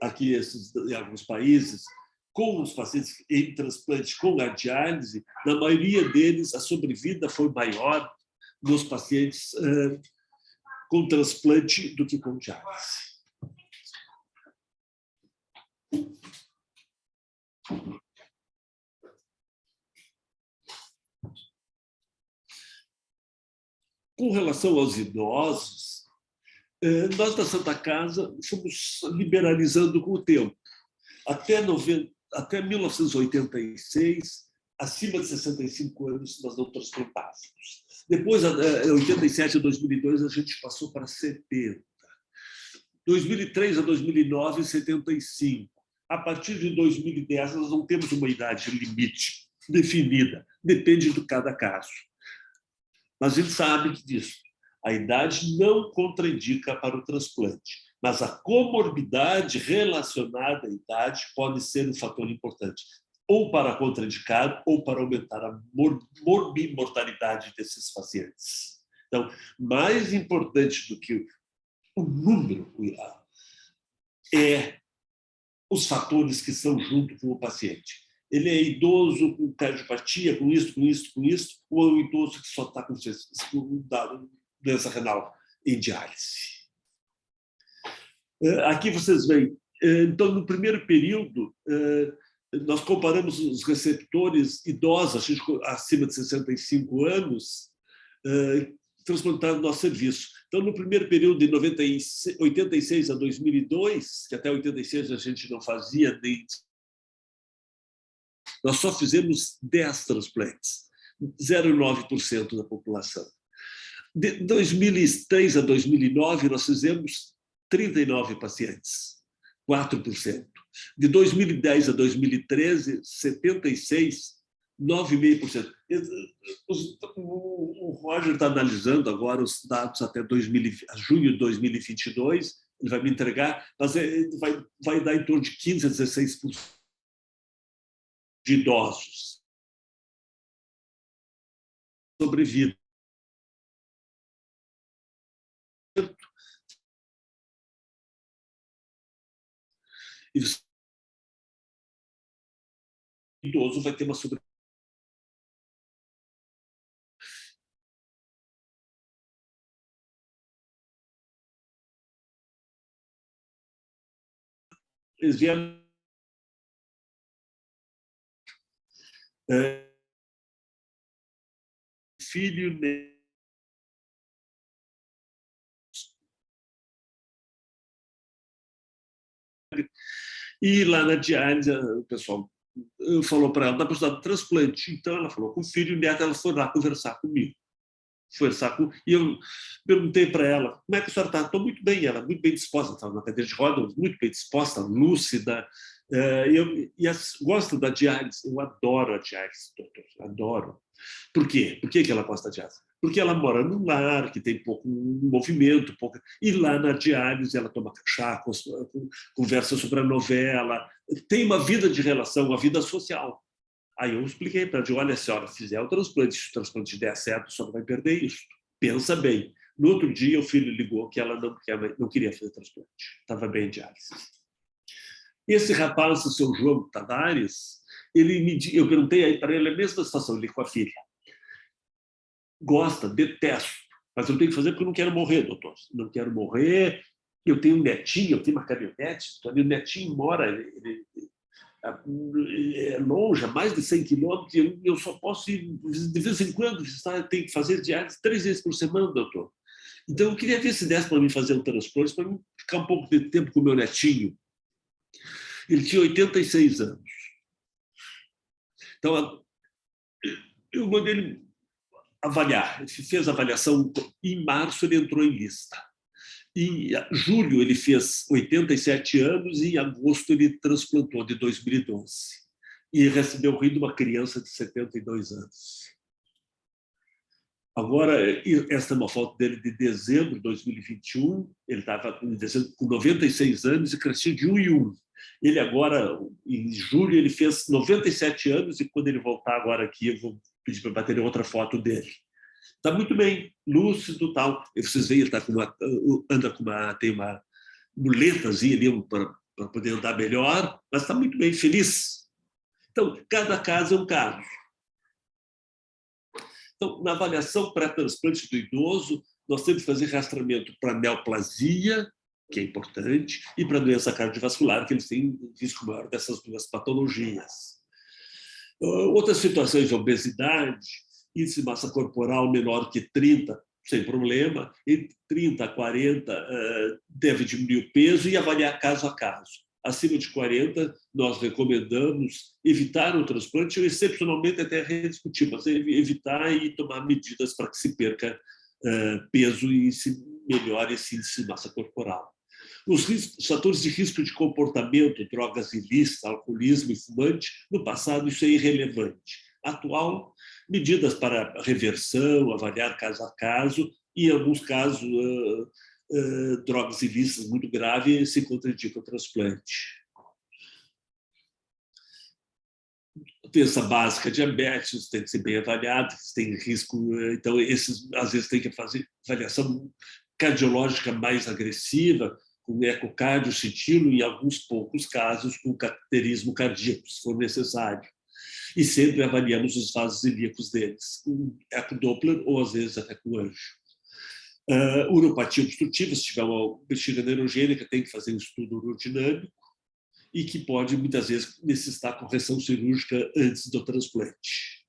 aqui em alguns países, com os pacientes em transplante com a diálise, na maioria deles a sobrevida foi maior nos pacientes com transplante do que com diálise. Com relação aos idosos, nós da Santa Casa fomos liberalizando com o tempo. Até 1986, acima de 65 anos, nós não transplantávamos. Depois, em 87 a 2002, a gente passou para 70. 2003 a 2009, 75. A partir de 2010, nós não temos uma idade limite definida, depende de cada caso. Mas a gente sabe disso. A idade não contraindica para o transplante, mas a comorbidade relacionada à idade pode ser um fator importante, ou para contraindicar, ou para aumentar a morbimortalidade desses pacientes. Então, mais importante do que o número é os fatores que estão junto com o paciente. Ele é idoso com cardiopatia, com isso, ou é um idoso que só está com doença renal em diálise. Aqui vocês veem. Então, no primeiro período, nós comparamos os receptores idosos, acima de 65 anos, transplantados no nosso serviço. Então, no primeiro período, de 86 a 2002, que até 86 a gente não fazia, nós só fizemos 10 transplantes, 0,9% da população. De 2003 a 2009, nós fizemos 39 pacientes, 4%. De 2010 a 2013, 76, 9,5%. O Roger está analisando agora os dados até junho de 2022, ele vai me entregar, mas vai dar em torno de 15% a 16% de idosos sobrevida. E o idoso vai ter uma sobrevida. Eles vieram filho, e lá na diálise o pessoal falou para ela, dá para precisar de transplante. Então ela falou com o filho e o neto, ela foi lá conversar comigo. E eu perguntei para ela, como é que a senhora está? Estou muito bem, ela muito bem disposta, estava na cadeira de rodas, muito bem disposta, lúcida. Gosto da diálise, eu adoro a diálise, doutor, adoro. Por quê? Por que ela gosta da diálise? Porque ela mora num lar que tem pouco movimento, e lá na diálise ela toma chá, conversa sobre a novela, tem uma vida de relação, uma vida social. Aí eu expliquei para ela, olha, se a senhora fizer o transplante der certo, a senhora vai perder isso. Pensa bem. No outro dia, o filho ligou que ela não queria fazer transplante. Estava bem em diálise. Esse rapaz, o seu João Tavares, eu perguntei aí para ele a mesma situação, ele com a filha. Gosta, detesto, mas eu tenho que fazer porque eu não quero morrer, doutor. Não quero morrer, eu tenho um netinho, eu tenho uma caminhonete, o netinho mora... é longe, a mais de 100 quilômetros, eu só posso ir de vez em quando, tem que fazer diálise 3 vezes por semana, doutor. Então, eu queria ver se desse para mim fazer um transplante, para mim ficar um pouco de tempo com o meu netinho. Ele tinha 86 anos. Então, eu mandei ele avaliar. Ele fez a avaliação, em março ele entrou em lista. Em julho ele fez 87 anos e em agosto ele transplantou, de 2012. E recebeu o rim de uma criança de 72 anos. Agora, esta é uma foto dele de dezembro de 2021. Ele estava com 96 anos e crescia de 1 em 1. Ele agora, em julho, ele fez 97 anos e quando ele voltar agora aqui, eu vou pedir para bater outra foto dele. Está muito bem, lúcido e tal. E vocês veem, ele tá tem uma muletazinha ali para poder andar melhor, mas está muito bem, feliz. Então, cada caso é um caso. Então, na avaliação pré-transplante do idoso, nós temos que fazer rastreamento para neoplasia, que é importante, e para doença cardiovascular, que eles têm risco maior dessas duas patologias. Outras situações de obesidade, índice de massa corporal menor que 30, sem problema, entre 30 a 40 deve diminuir o peso e avaliar caso a caso. Acima de 40, nós recomendamos evitar o transplante ou, excepcionalmente, até rediscutir, mas evitar e tomar medidas para que se perca peso e se melhore esse índice de massa corporal. Os fatores de risco de comportamento, drogas ilícitas, alcoolismo e fumante, no passado isso é irrelevante. Atual, medidas para reversão, avaliar caso a caso, e em alguns casos, drogas ilícitas muito graves se contraindicam o transplante. Doença básica, diabetes, tem que ser bem avaliado, tem risco, então esses às vezes tem que fazer avaliação cardiológica mais agressiva, com ecocardiocitilo, em alguns poucos casos com cateterismo cardíaco, se for necessário. E sempre avaliamos os vasos ilíacos deles, com ecodoppler ou às vezes até com anjo. Uropatia obstrutiva, se tiver uma bexiga neurogênica, tem que fazer um estudo urodinâmico e que pode, muitas vezes, necessitar correção cirúrgica antes do transplante.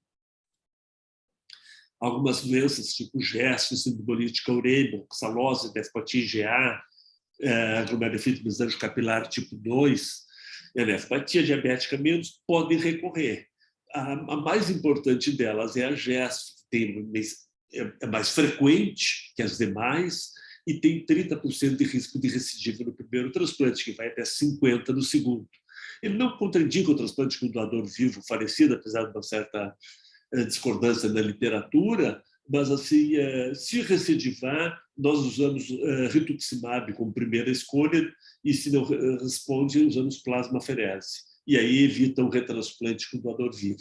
Algumas doenças, tipo GES, síndrome urêmica, oxalose, nefropatia IgA, glomerulonefrite mesangial capilar tipo 2, e a nefropatia diabética menos, podem recorrer. A mais importante delas é a GES, é mais frequente que as demais e tem 30% de risco de recidiva no primeiro transplante, que vai até 50% no segundo. Ele não contraindica o transplante com doador vivo falecido, apesar de uma certa discordância na literatura, mas assim, se recidivar, nós usamos rituximab como primeira escolha e, se não responde, usamos plasmaferese. E aí evita um retransplante com doador vivo.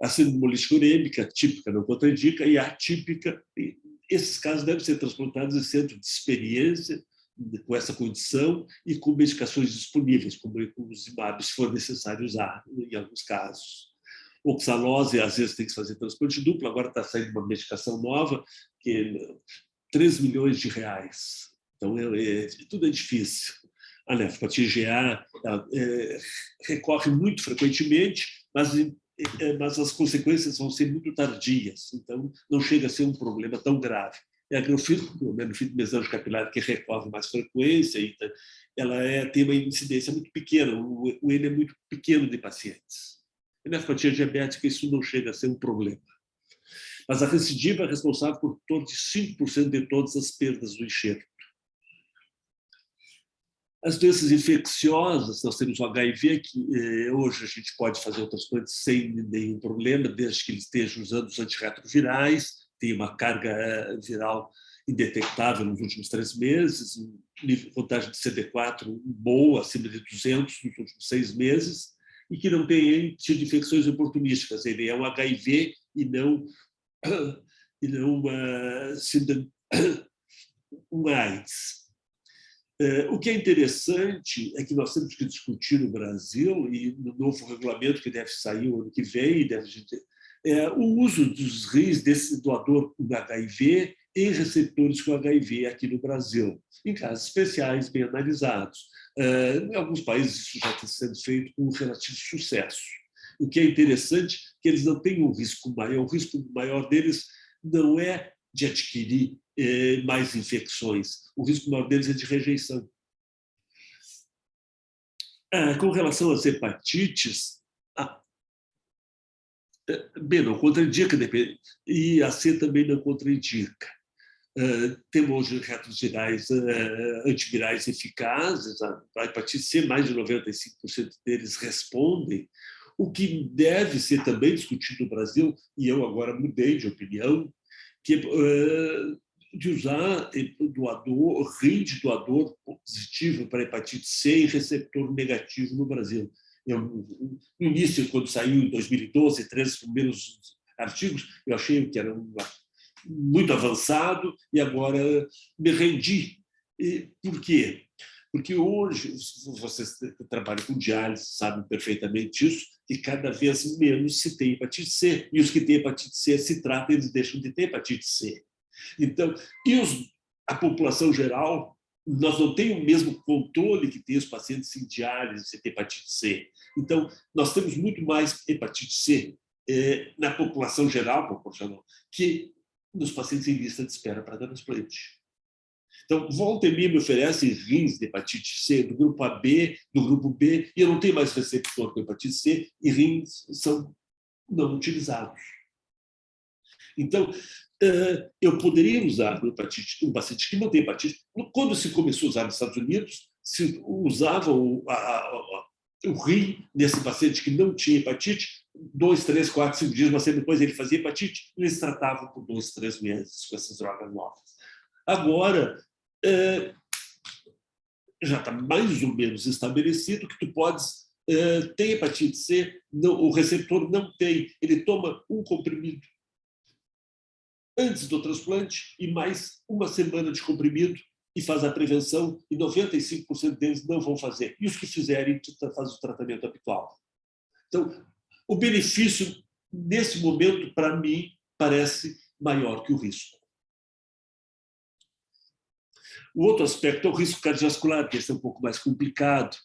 A síndrome urêmica típica não contraindica e atípica, esses casos devem ser transplantados em centro de experiência com essa condição e com medicações disponíveis, como os imab, se for necessário usar em alguns casos. Oxalose, às vezes tem que fazer transplante duplo, agora está saindo uma medicação nova, que é 3 milhões de reais. Então, tudo é difícil. A nefropatia IgA recorre muito frequentemente, mas as consequências vão ser muito tardias, então não chega a ser um problema tão grave. É a granulofito mesanjo capilar, que recorre mais frequência, ela tem uma incidência muito pequena, o N é muito pequeno de pacientes. A nefropatia diabética, isso não chega a ser um problema. Mas a recidiva é responsável por torno de 5% de todas as perdas do enxerto. As doenças infecciosas, nós temos o HIV, que hoje a gente pode fazer o transplante sem nenhum problema, desde que ele esteja usando os antirretrovirais, tem uma carga viral indetectável nos últimos 3 meses, contagem de CD4 boa, acima de 200 nos últimos 6 meses, e que não tem tido infecções oportunísticas. Ele é um HIV e não uma AIDS. O que é interessante é que nós temos que discutir no Brasil, e no novo regulamento que deve sair o ano que vem, o uso dos rins desse doador com HIV em receptores com HIV aqui no Brasil, em casos especiais bem analisados. Em alguns países isso já está sendo feito com relativo sucesso. O que é interessante é que eles não têm um risco maior. O risco maior deles não é de adquirir mais infecções. O risco maior deles é de rejeição. Com relação às hepatites, B não contraindica, e a C também não contraindica. Temos hoje retrovirais antivirais eficazes, a hepatite C, mais de 95% deles respondem. O que deve ser também discutido no Brasil, e eu agora mudei de opinião, que de usar rim de doador positivo para hepatite C e receptor negativo no Brasil. No início, quando saiu em 2012, 13 primeiros artigos, eu achei que era muito avançado e agora me rendi. Por quê? Porque hoje, vocês que trabalham com diálise sabem perfeitamente isso, que cada vez menos se tem hepatite C. E os que têm hepatite C se tratam, eles deixam de ter hepatite C. Então, a população geral, nós não temos o mesmo controle que tem os pacientes em diálise de hepatite C. Então, nós temos muito mais hepatite C na população geral, proporcional, que nos pacientes em lista de espera para transplante. Então, volta e meia me oferece rins de hepatite C do grupo AB, do grupo B, e eu não tenho mais receptor com hepatite C, e rins são não utilizados. Então, eu poderia usar um paciente que não tem hepatite. Quando se começou a usar nos Estados Unidos, se usava o rim desse paciente que não tinha hepatite, 2, 3, 4, 5 dias, mas depois ele fazia hepatite, e eles tratavam por 2, 3 meses com essas drogas novas. Agora, já está mais ou menos estabelecido que tu podes ter hepatite C, o receptor não tem, ele toma um comprimido antes do transplante e mais uma semana de comprimido e faz a prevenção, e 95% deles não vão fazer. E os que fizerem, fazem o tratamento habitual. Então, o benefício, nesse momento, para mim, parece maior que o risco. O outro aspecto é o risco cardiovascular, que esse é um pouco mais complicado.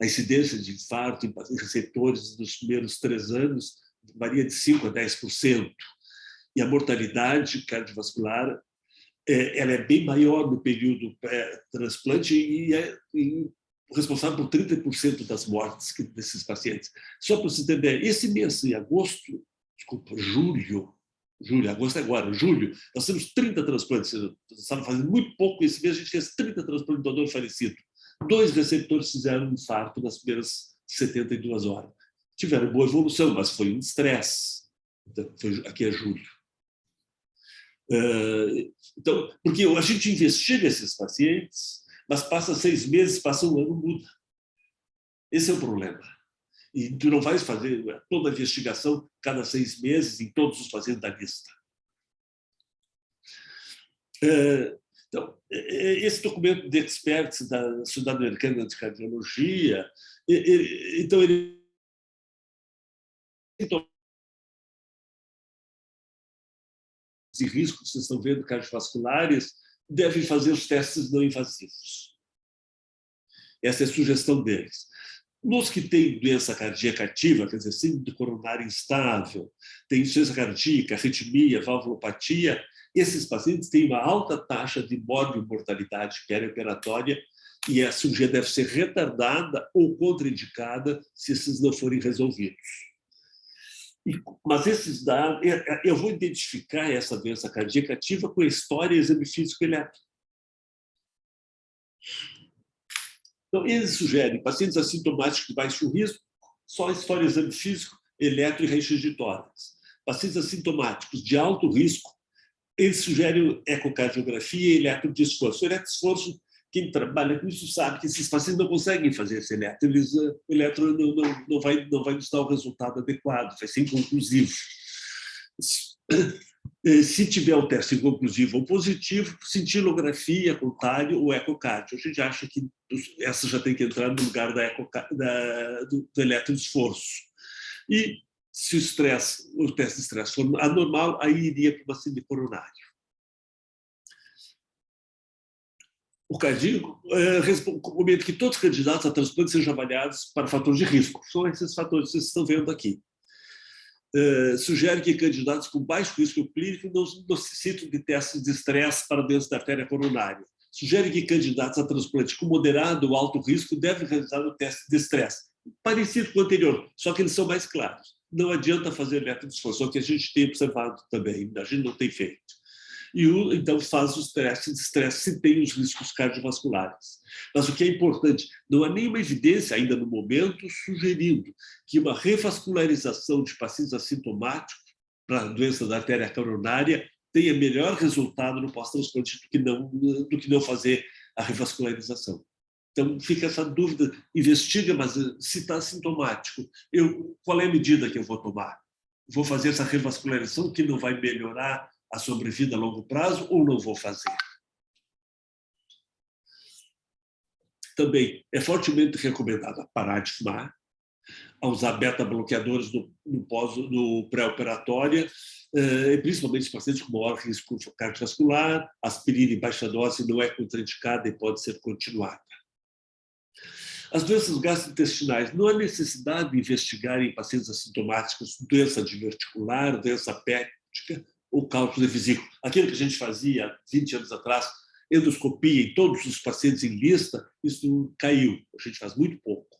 A incidência de infarto em receptores nos primeiros 3 anos varia de 5% a 10%. E a mortalidade cardiovascular ela é bem maior no período pré-transplante e é responsável por 30% das mortes desses pacientes. Só para você entender, esse mês, em agosto, julho, agosto é agora, julho, nós temos 30 transplantes. Nós estávamos fazendo muito pouco, esse mês a gente fez 30 transplantes de doador falecido. 2 receptores fizeram um infarto nas primeiras 72 horas. Tiveram boa evolução, mas foi um estresse. Então, aqui é julho. Então, porque a gente investiga esses pacientes, mas passa 6 meses, passa 1 ano, muda. Esse é o problema. E tu não vais fazer toda a investigação cada 6 meses em todos os pacientes da lista. Então, esse documento de experts da Sociedade Americana de Cardiologia, então ele de risco que vocês estão vendo, cardiovasculares, devem fazer os testes não invasivos. Essa é a sugestão deles. Nos que têm doença cardíaca ativa, quer dizer, síndrome coronária instável, tem insuficiência cardíaca, arritmia, valvulopatia, esses pacientes têm uma alta taxa de mortalidade perioperatória e a cirurgia deve ser retardada ou contraindicada se esses não forem resolvidos. Mas esses dados, eu vou identificar essa doença cardíaca ativa com a história e exame físico eletro. Então, eles sugerem pacientes assintomáticos de baixo risco, só história e exame físico, eletro e raio-x de tórax. Pacientes assintomáticos de alto risco, eles sugerem ecocardiografia e eletroesforço. O eletroesforço, quem trabalha com isso sabe que esses pacientes não conseguem fazer esse eletro. O eletro não vai nos dar o resultado adequado, vai ser inconclusivo. Se tiver o teste inconclusivo ou positivo, cintilografia com talho ou ecocardio. A gente acha que essa já tem que entrar no lugar do eletroesforço. E se o teste de estresse for anormal, aí iria para uma síndrome coronária. O cardíaco recomenda que todos os candidatos a transplante sejam avaliados para fatores de risco. São esses fatores que vocês estão vendo aqui. Sugere que candidatos com baixo risco clínico não necessitam de testes de estresse para doença da artéria coronária. Sugere que candidatos a transplante com moderado ou alto risco devem realizar o teste de estresse. Parecido com o anterior, só que eles são mais claros. Não adianta fazer eletroesforço, o que a gente tem observado também, a gente não tem feito. E então faz os testes de estresse se tem os riscos cardiovasculares. Mas o que é importante, não há nenhuma evidência ainda no momento sugerindo que uma revascularização de pacientes assintomáticos para a doença da artéria coronária tenha melhor resultado no pós-transplante do que não fazer a revascularização. Então, fica essa dúvida, investiga, mas se está assintomático, qual é a medida que eu vou tomar? Vou fazer essa revascularização que não vai melhorar a sobrevida a longo prazo ou não vou fazer? Também é fortemente recomendado parar de fumar, a usar beta-bloqueadores no pré-operatória, principalmente pacientes com maior risco cardiovascular, aspirina em baixa dose não é contraindicada e pode ser continuada. As doenças gastrointestinais, não há necessidade de investigar em pacientes assintomáticos doença diverticular, doença péptica ou cálculo de vesícula. Aquilo que a gente fazia há 20 anos atrás, endoscopia em todos os pacientes em lista, isso caiu, a gente faz muito pouco.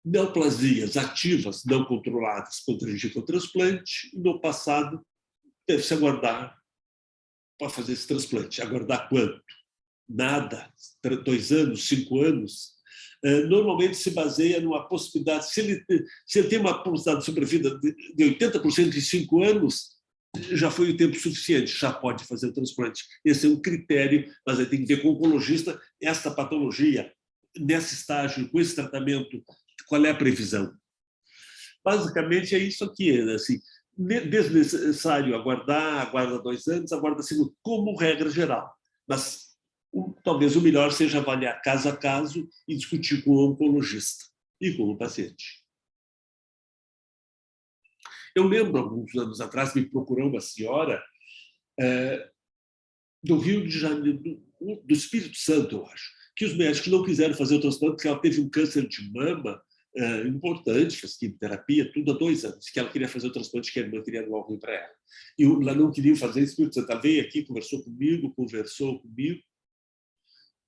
Neoplasias ativas não controladas contraindicam o transplante, e no passado deve-se aguardar para fazer esse transplante. Aguardar quanto? Nada, 2 anos, 5 anos. Normalmente se baseia numa possibilidade, se ele tem uma possibilidade de sobrevida de 80% em 5 anos, já foi o tempo suficiente, já pode fazer o transplante. Esse é um critério, mas aí tem que ver com o oncologista esta patologia, nesse estágio, com esse tratamento, qual é a previsão. Basicamente é isso aqui, assim, desnecessário aguarda 2 anos, aguarda 5, como regra geral. Mas talvez o melhor seja avaliar caso a caso e discutir com o oncologista e com o paciente. Eu lembro, alguns anos atrás, me procurou uma senhora do Rio de Janeiro, do Espírito Santo, eu acho, que os médicos não quiseram fazer o transplante porque ela teve um câncer de mama importante, fez quimioterapia, tudo há 2 anos, que ela queria fazer o transplante, que a irmã queria doar ruim para ela. E ela não queria fazer isso, ela veio aqui, conversou comigo,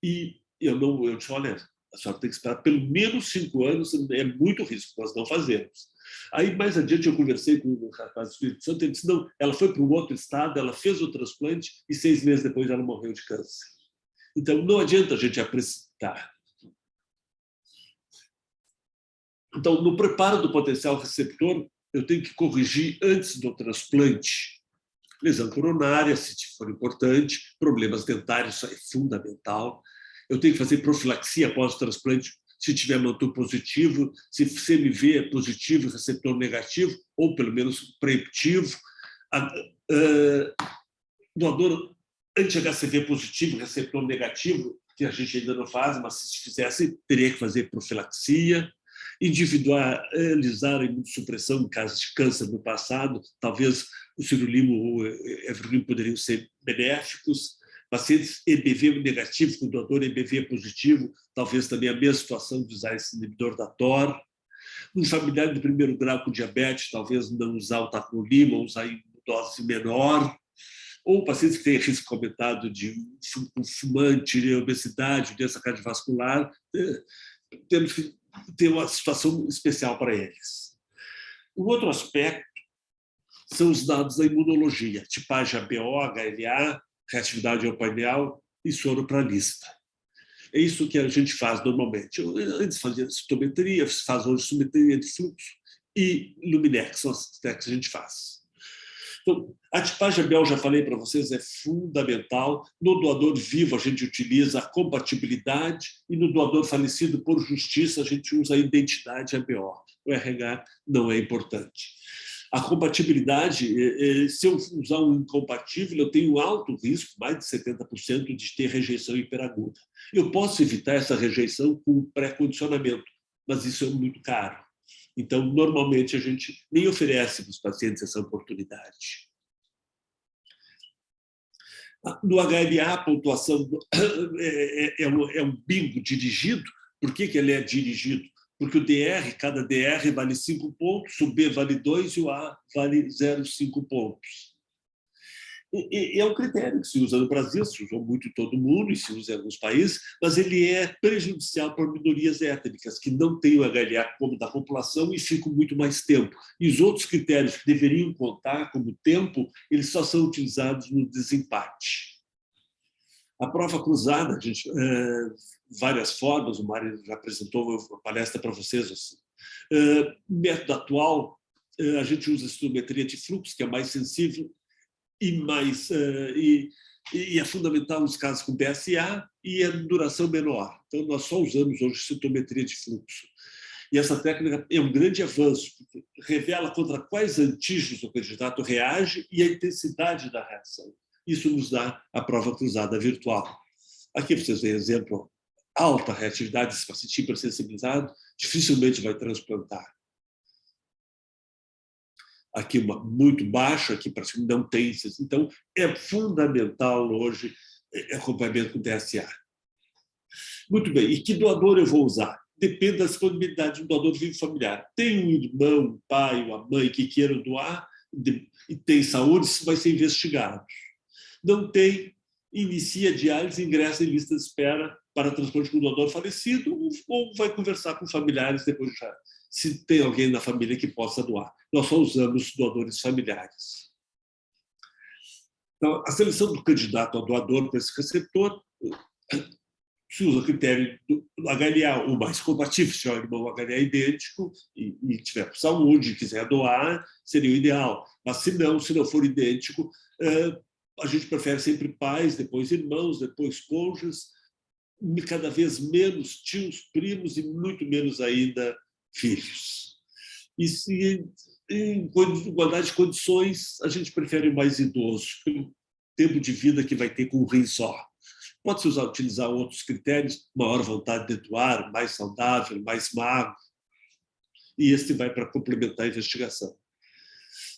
e eu disse, olha, a senhora tem que esperar pelo menos 5 anos, é muito risco, nós não fazemos. Aí, mais adiante, eu conversei com o rapaz do Espírito Santo, ele disse, não, ela foi para um outro estado, ela fez o transplante e 6 meses depois ela morreu de câncer. Então, não adianta a gente apreciar. Então, no preparo do potencial receptor, eu tenho que corrigir antes do transplante. Lesão coronária, se for importante, problemas dentários, isso é fundamental. Eu tenho que fazer profilaxia após o transplante, se tiver manto positivo, se CMV é positivo, receptor negativo, ou pelo menos preemptivo. Doador anti-HCV positivo, receptor negativo, que a gente ainda não faz, mas se fizesse, teria que fazer profilaxia. Individualizar a imunossupressão em casos de câncer no passado, talvez o sirulimo ou o everolimo poderiam ser benéficos, Pacientes EBV negativo com doador EBV positivo, talvez também a mesma situação de usar esse inibidor da TOR. Um familiar de primeiro grau com diabetes, talvez não usar o tacrolima, usar em dose menor. Ou pacientes que têm risco aumentado de fumante, obesidade, doença cardiovascular, temos que ter uma situação especial para eles. Um outro aspecto são os dados da imunologia, tipagem ABO, HLA, reatividade ao painel e soro para a lista. É isso que a gente faz normalmente. Antes fazia citometria, faz hoje citometria de fluxo e Luminex, são as técnicas que a gente faz. Então, a tipagem ABL, já falei para vocês, é fundamental. No doador vivo, a gente utiliza a compatibilidade e no doador falecido por justiça, a gente usa a identidade ABO. O RH não é importante. A compatibilidade, se eu usar um incompatível, eu tenho alto risco, mais de 70%, de ter rejeição hiperaguda. Eu posso evitar essa rejeição com pré-condicionamento, mas isso é muito caro. Então, normalmente, a gente nem oferece para os pacientes essa oportunidade. No HLA, a pontuação é um bingo dirigido. Por que ele é dirigido? Porque o DR, cada DR vale 5 pontos, o B vale 2 e o A vale 0,5 pontos. E é um critério que se usa no Brasil, se usou muito em todo mundo e se usa em alguns países, mas ele é prejudicial para minorias étnicas, que não têm o HLA como da população e ficam muito mais tempo. E os outros critérios que deveriam contar como tempo, eles só são utilizados no desempate. A prova cruzada, gente, várias formas, o Mário já apresentou uma palestra para vocês. Assim. Método atual, a gente usa a citometria de fluxo, que é mais sensível, e é fundamental nos casos com PSA e a duração menor. Então, nós só usamos hoje citometria de fluxo. E essa técnica é um grande avanço, porque revela contra quais antígenos o candidato reage e a intensidade da reação. Isso nos dá a prova cruzada virtual. Aqui vocês veem exemplo, alta reatividade, esse paciente hipersensibilizado dificilmente vai transplantar. Aqui uma muito baixa, aqui praticamente não tem. Então, é fundamental hoje acompanhamento com DSA. Muito bem, e que doador eu vou usar? Depende da disponibilidade do doador vivo familiar. Tem um irmão, um pai, uma mãe que queira doar e tem saúde, isso vai ser investigado. Não tem, inicia a diálise, ingressa em lista de espera para transplante com o doador falecido ou vai conversar com familiares depois já, se tem alguém na família que possa doar. Nós só usamos doadores familiares. Então, a seleção do candidato ao doador para esse receptor se usa o critério do HLA, o mais compatível, se o irmão HLA é idêntico e tiver saúde, quiser doar, seria o ideal. Mas se não for idêntico, a gente prefere sempre pais, depois irmãos, depois cônjuges, cada vez menos tios, primos e muito menos ainda filhos. E se em igualdade de condições, a gente prefere o mais idoso, pelo tempo de vida que vai ter com um rim só. Pode-se utilizar outros critérios, maior vontade de doar, mais saudável, mais magro, e este vai para complementar a investigação.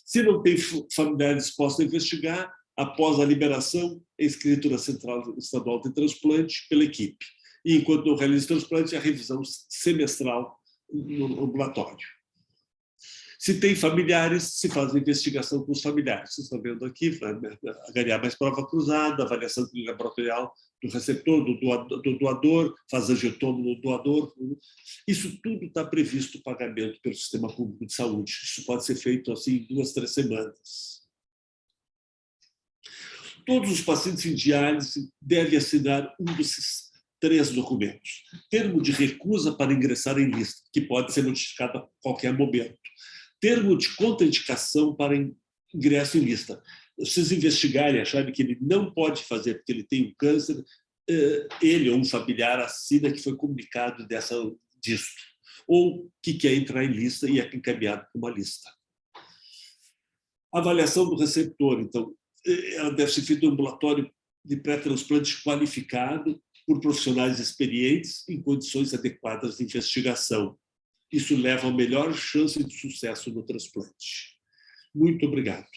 Se não tem familiares dispostos a investigar, após a liberação, é inscrito na Central Estadual de Transplante pela equipe. E enquanto não realiza o transplante, a revisão semestral no ambulatório. Se tem familiares, se faz a investigação com os familiares. Vocês estão vendo aqui, vai ganhar mais prova cruzada, avaliação laboratorial do receptor, do doador, faz angiotoma no doador. Isso tudo está previsto o pagamento pelo Sistema Público de Saúde. Isso pode ser feito assim em 2, 3 semanas. Todos os pacientes em diálise devem assinar um desses 3 documentos. Termo de recusa para ingressar em lista, que pode ser notificado a qualquer momento. Termo de contraindicação para ingresso em lista. Se vocês investigarem e acharem que ele não pode fazer porque ele tem um câncer, ele ou um familiar assina que foi comunicado disso. Ou que quer entrar em lista e é encaminhado para uma lista. Avaliação do receptor. Então, ela deve ser feita em um ambulatório de pré-transplante qualificado por profissionais experientes em condições adequadas de investigação. Isso leva a melhor chance de sucesso no transplante. Muito obrigado.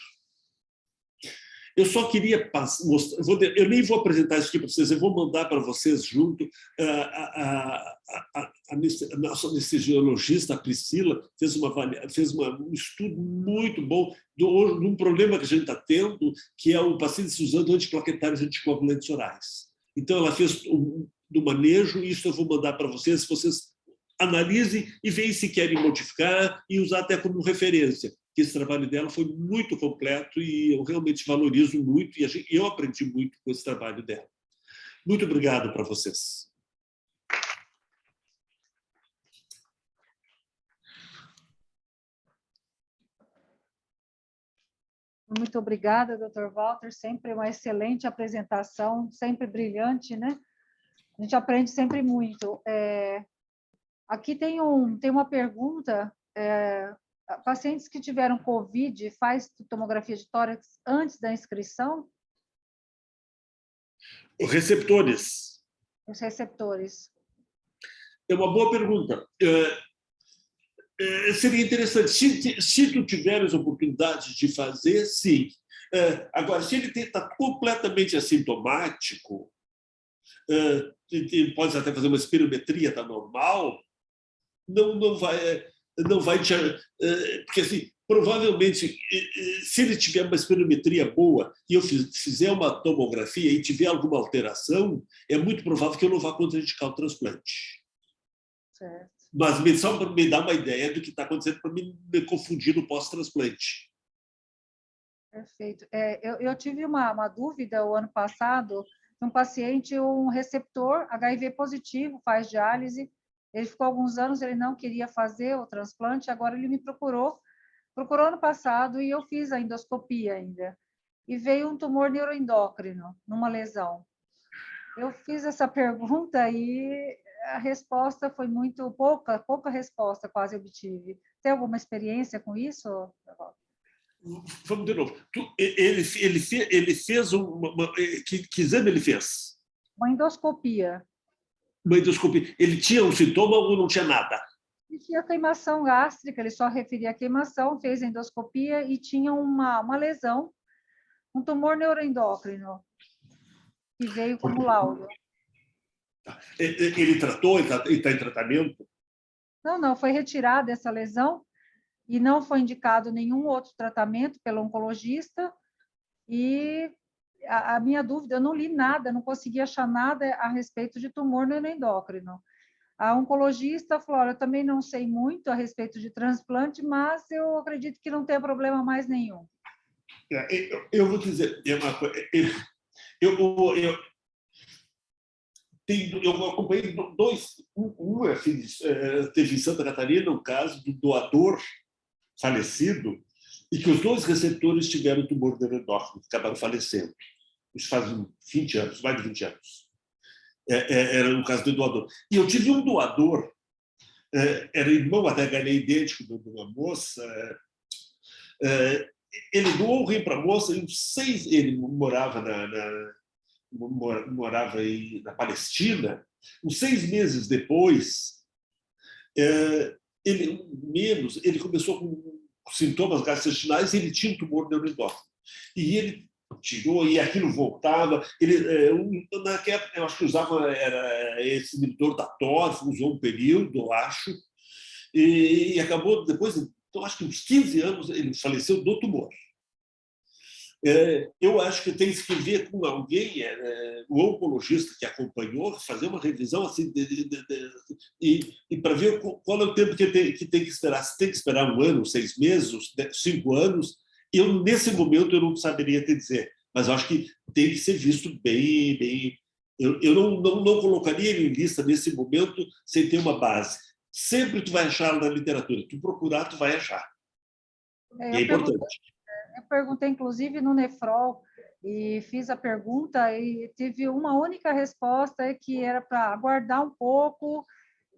Eu só queria mostrar, eu nem vou apresentar isso aqui para vocês, eu vou mandar para vocês junto. A nossa anestesiologista, a Priscila, fez um estudo muito bom de um problema que a gente está tendo, que é o paciente usando antiplaquetários anticoagulantes orais. Então, ela fez do manejo, e isso eu vou mandar para vocês analisem e veem se querem modificar e usar até como referência. Esse trabalho dela foi muito completo e eu realmente valorizo muito, e eu aprendi muito com esse trabalho dela. Muito obrigado para vocês. Muito obrigada, Dr. Walter, sempre uma excelente apresentação, sempre brilhante, né? A gente aprende sempre muito. Aqui tem uma pergunta, pacientes que tiveram COVID, faz tomografia de tórax antes da inscrição? Os receptores. Os receptores. É uma boa pergunta. Seria interessante, se tu tiveres oportunidade de fazer, sim. Agora, se ele está completamente assintomático, pode até fazer uma espirometria, está normal, não vai te... Porque, assim, provavelmente, se ele tiver uma espirometria boa e eu fizer uma tomografia e tiver alguma alteração, é muito provável que eu não vá contraindicar o transplante. Certo. Mas só para me dar uma ideia do que está acontecendo, para me confundir no pós-transplante. Perfeito. Eu tive uma dúvida o ano passado, de um paciente, um receptor HIV positivo, faz diálise, ele ficou alguns anos, ele não queria fazer o transplante, agora ele me procurou ano passado e eu fiz a endoscopia ainda. E veio um tumor neuroendócrino, numa lesão. Eu fiz essa pergunta e a resposta foi muito pouca resposta quase obtive. Tem alguma experiência com isso? Vamos de novo. Ele fez que exame ele fez? Uma endoscopia. Uma endoscopia. Ele tinha um sintoma ou não tinha nada? Ele tinha queimação gástrica, ele só referia a queimação, fez a endoscopia e tinha uma lesão, um tumor neuroendócrino, que veio como laudo. Ele tratou, ele está em tratamento? Não, foi retirada essa lesão e não foi indicado nenhum outro tratamento pelo oncologista. E a minha dúvida, eu não li nada, não consegui achar nada a respeito de tumor neuroendócrino. A oncologista falou, olha, eu também não sei muito a respeito de transplante, mas eu acredito que não tem problema mais nenhum. Eu vou dizer, eu acompanhei dois. Teve em Santa Catarina um caso do doador falecido e que os dois receptores tiveram tumor neuroendócrino, acabaram falecendo. Isso faz 20 anos, mais de 20 anos. Era no caso do doador. E eu tive um doador, era irmão, até ganhei idêntico de uma moça. Ele doou o rim para a moça, ele morava na Palestina. Uns 6 meses depois, ele começou com sintomas gastrointestinais e ele tinha um tumor neuroendócrino. E ele tirou, e aquilo voltava. Naquela época, eu acho que usava esse inibidor da TOR, usou um período, eu acho, e acabou, depois, então, acho que uns 15 anos, ele faleceu do tumor. Eu acho que tem que ver com alguém, o oncologista que acompanhou, fazer uma revisão assim, e para ver qual é o tempo que tem que esperar. Se tem que esperar 1 ano, 6 meses, 5 anos, nesse momento eu não saberia te dizer, mas eu acho que tem que ser visto bem. Eu não colocaria ele em lista nesse momento sem ter uma base. Sempre tu vai achar na literatura. Tu procurar, tu vai achar. É importante. Eu perguntei, inclusive, no Nefrol, e fiz a pergunta e tive uma única resposta, que era para aguardar um pouco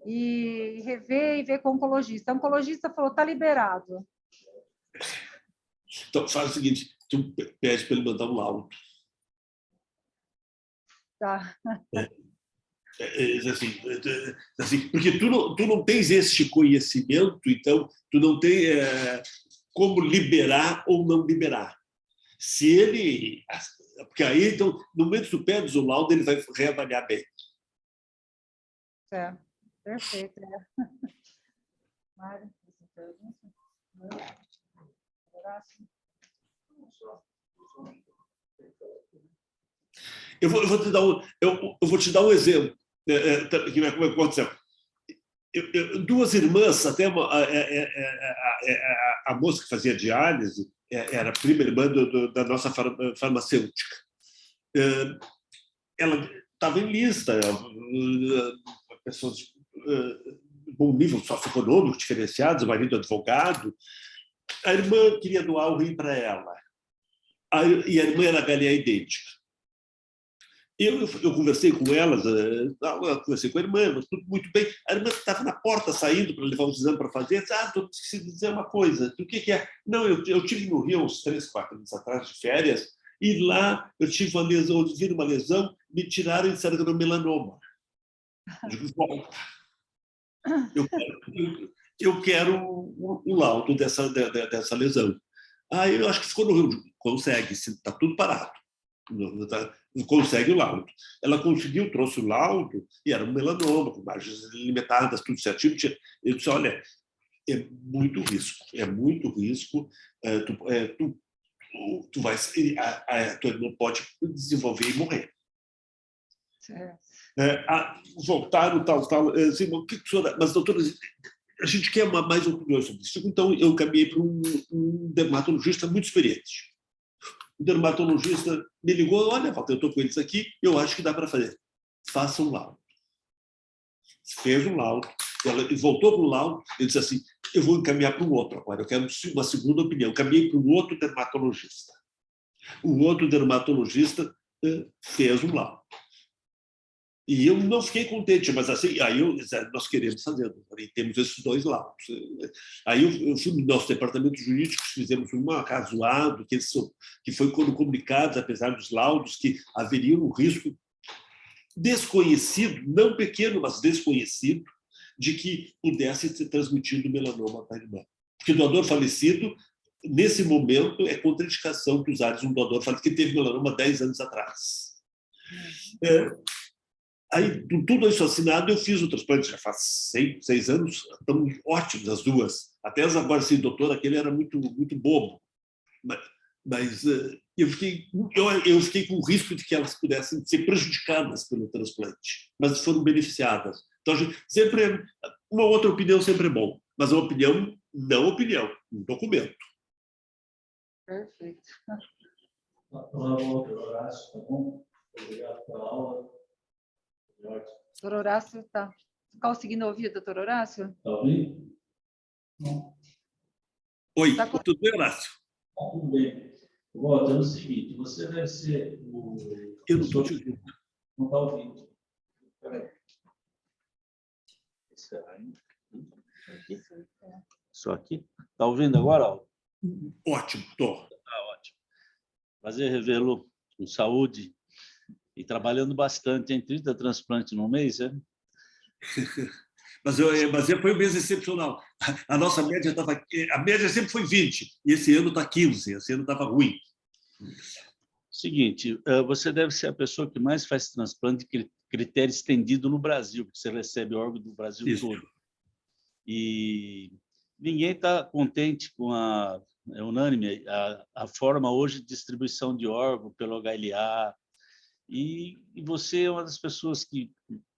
e rever e ver com o oncologista. O oncologista falou, está liberado. Então, faz o seguinte, tu pede para ele mandar um laudo. Tá. Assim, porque tu não tens este conhecimento, então tu não tem como liberar ou não liberar. Se ele... Porque aí, então, no momento que tu pedes o laudo, ele vai reavaliar bem. Certo. Perfeito. Mário, você pergunta? Horácio? Eu vou te dar um exemplo que aconteceu. Duas irmãs, até a moça que fazia diálise era prima irmã da nossa farmacêutica. Ela estava em lista, pessoas de bom nível socioeconômico, diferenciados, o marido advogado. A irmã queria doar o rim para ela. E a irmã era galinha idêntica. Eu conversei com elas, conversei com a irmã, mas tudo muito bem. A irmã estava na porta saindo para levar os exames para fazer. Estou esquecendo de dizer uma coisa. O que é? Não, eu tive no Rio uns 3, 4 anos atrás, de férias, e lá eu tive uma lesão, eu tive uma lesão, me tiraram e disseram que era melanoma. Eu digo, bom, eu quero o laudo dessa lesão. Aí eu acho que ficou no Rio. Consegue, está tudo parado. Consegue o laudo. Ela conseguiu, trouxe o laudo, e era um melanoma, com margens limitadas, tudo certinho. Eu disse, olha, é muito risco, tu vai, a tua irmã pode desenvolver e morrer. Voltaram, tal, assim, o que a senhora... Mas, doutora, a gente quer mais opiniões sobre isso. Então, eu caminhei para um dermatologista muito experiente. O dermatologista me ligou, olha, Walter, eu estou com eles aqui, eu acho que dá para fazer. Faça um laudo. Fez um laudo, ela voltou para o laudo, ele disse assim, eu vou encaminhar para um outro agora, eu quero uma segunda opinião. Eu caminhei para um outro dermatologista. O outro dermatologista fez um laudo. E eu não fiquei contente, mas assim, aí nós queremos fazer, temos esses 2 laudos. Aí eu fui no nosso departamento jurídico, fizemos um razoado, que foi comunicado, apesar dos laudos, que haveria um risco desconhecido, não pequeno, mas desconhecido, de que pudesse ser transmitido melanoma para a irmã. Porque doador falecido, nesse momento, é contraindicação que usares um doador falecido que teve melanoma 10 anos atrás. Aí, tudo isso assinado, eu fiz o transplante já faz 6 anos, estão ótimos as duas. Até as agora, assim, doutor, aquele era muito bobo. Mas eu fiquei com o risco de que elas pudessem ser prejudicadas pelo transplante, mas foram beneficiadas. Então, sempre, uma outra opinião sempre é bom, mas uma opinião, não opinião, um documento. Perfeito. Horácio, tá bom? Obrigado pela aula. Doutor Horácio, está conseguindo ouvir, doutor Horácio? Está ouvindo? Não. Oi, tudo bem, Horácio? Tudo bem. Walter, é o seguinte, você deve ser o... Eu não estou te ouvindo. Não está ouvindo. Espera aí. Só aqui? Está ouvindo agora? Ótimo, estou. Ótimo. Prazer revê-lo com saúde e trabalhando bastante, em 30 transplantes no mês, é? Mas foi um mês excepcional. A nossa média estava... A média sempre foi 20, e esse ano está 15, esse ano estava ruim. Seguinte, você deve ser a pessoa que mais faz transplante de critério estendido no Brasil, porque você recebe órgão do Brasil todo. E ninguém está contente com é unânime, a forma hoje de distribuição de órgão pelo HLA, e você é uma das pessoas que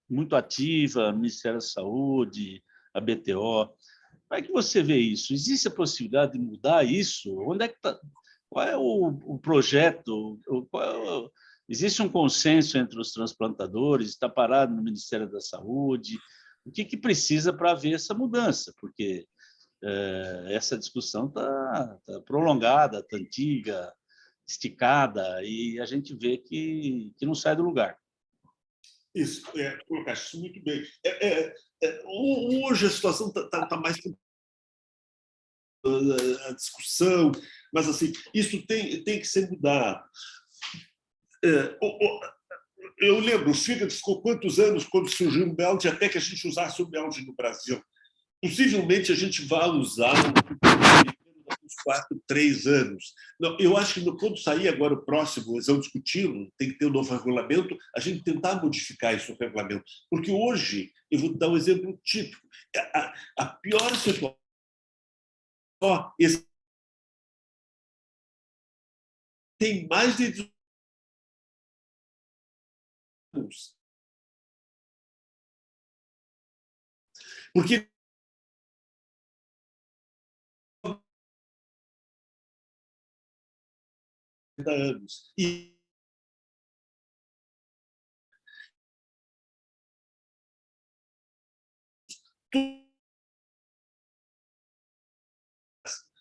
muito ativa, Ministério da Saúde, a BTO. Como é que você vê isso? Existe a possibilidade de mudar isso? Onde é que tá? Qual é o projeto? Existe um consenso entre os transplantadores? Está parado no Ministério da Saúde? O que precisa para haver essa mudança? Porque essa discussão está prolongada, está antiga, esticada, e a gente vê que não sai do lugar. Isso, colocaste isso muito bem. Hoje a situação está mais a discussão, mas assim, isso tem que ser mudado. Eu lembro, o fígado ficou quantos anos quando surgiu o MELD até que a gente usasse o MELD no Brasil? Possivelmente a gente vai usar 4, 3 anos. Não, eu acho que quando sair agora o próximo, eles vão discuti-lo, tem que ter um novo regulamento, a gente tentar modificar esse regulamento. Porque hoje, eu vou dar um exemplo típico, a pior situação, esse tem mais de 18 anos. Porque anos. E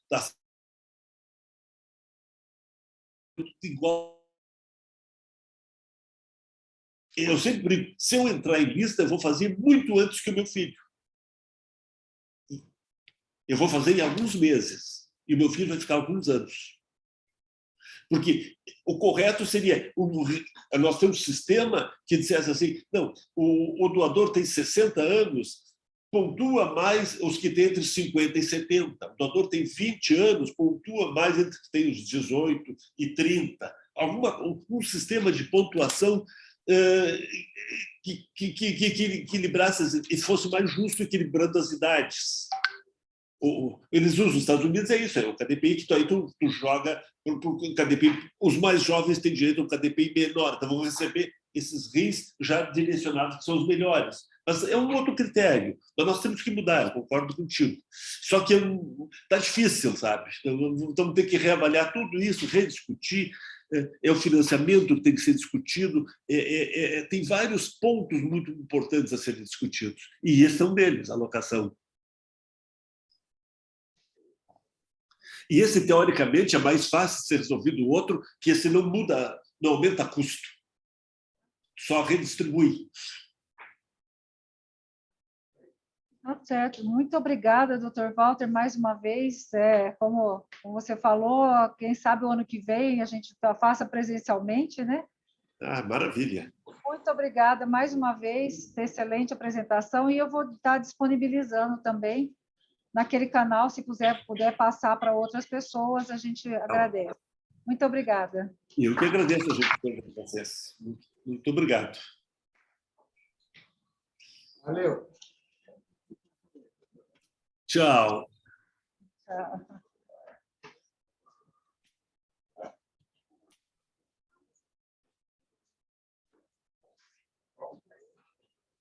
está igual. Eu sempre brinco, se eu entrar em lista, eu vou fazer muito antes que o meu filho. Eu vou fazer em alguns meses. E o meu filho vai ficar alguns anos. Porque o correto seria... Nós temos um sistema que dissesse assim, não, o doador tem 60 anos, pontua mais os que têm entre 50 e 70. O doador tem 20 anos, pontua mais entre os que têm os 18 e 30. Um sistema de pontuação que equilibrasse, e fosse mais justo equilibrando as idades. Eles usam, os Estados Unidos é isso, é o KDPI que tu joga por KDPI. Os mais jovens têm direito a um KDPI menor, então vão receber esses RIs já direcionados, que são os melhores. Mas é um outro critério, mas nós temos que mudar, eu concordo contigo. Só que está difícil, sabe? Então, vamos ter que reavaliar tudo isso, rediscutir. É o financiamento que tem que ser discutido, tem vários pontos muito importantes a serem discutidos, e esse é um deles, a alocação. E esse, teoricamente, é mais fácil de ser resolvido o outro, que esse não muda, não aumenta custo, só redistribui. Tá certo. Muito obrigada, doutor Walter, mais uma vez. Como você falou, quem sabe o ano que vem a gente faça presencialmente, né? Ah, maravilha. Muito obrigada mais uma vez, excelente apresentação, e eu vou estar disponibilizando também naquele canal, se puder passar para outras pessoas, a gente agradece. Muito obrigada. Eu que agradeço a gente por vocês. Muito obrigado. Valeu. Tchau. Tchau.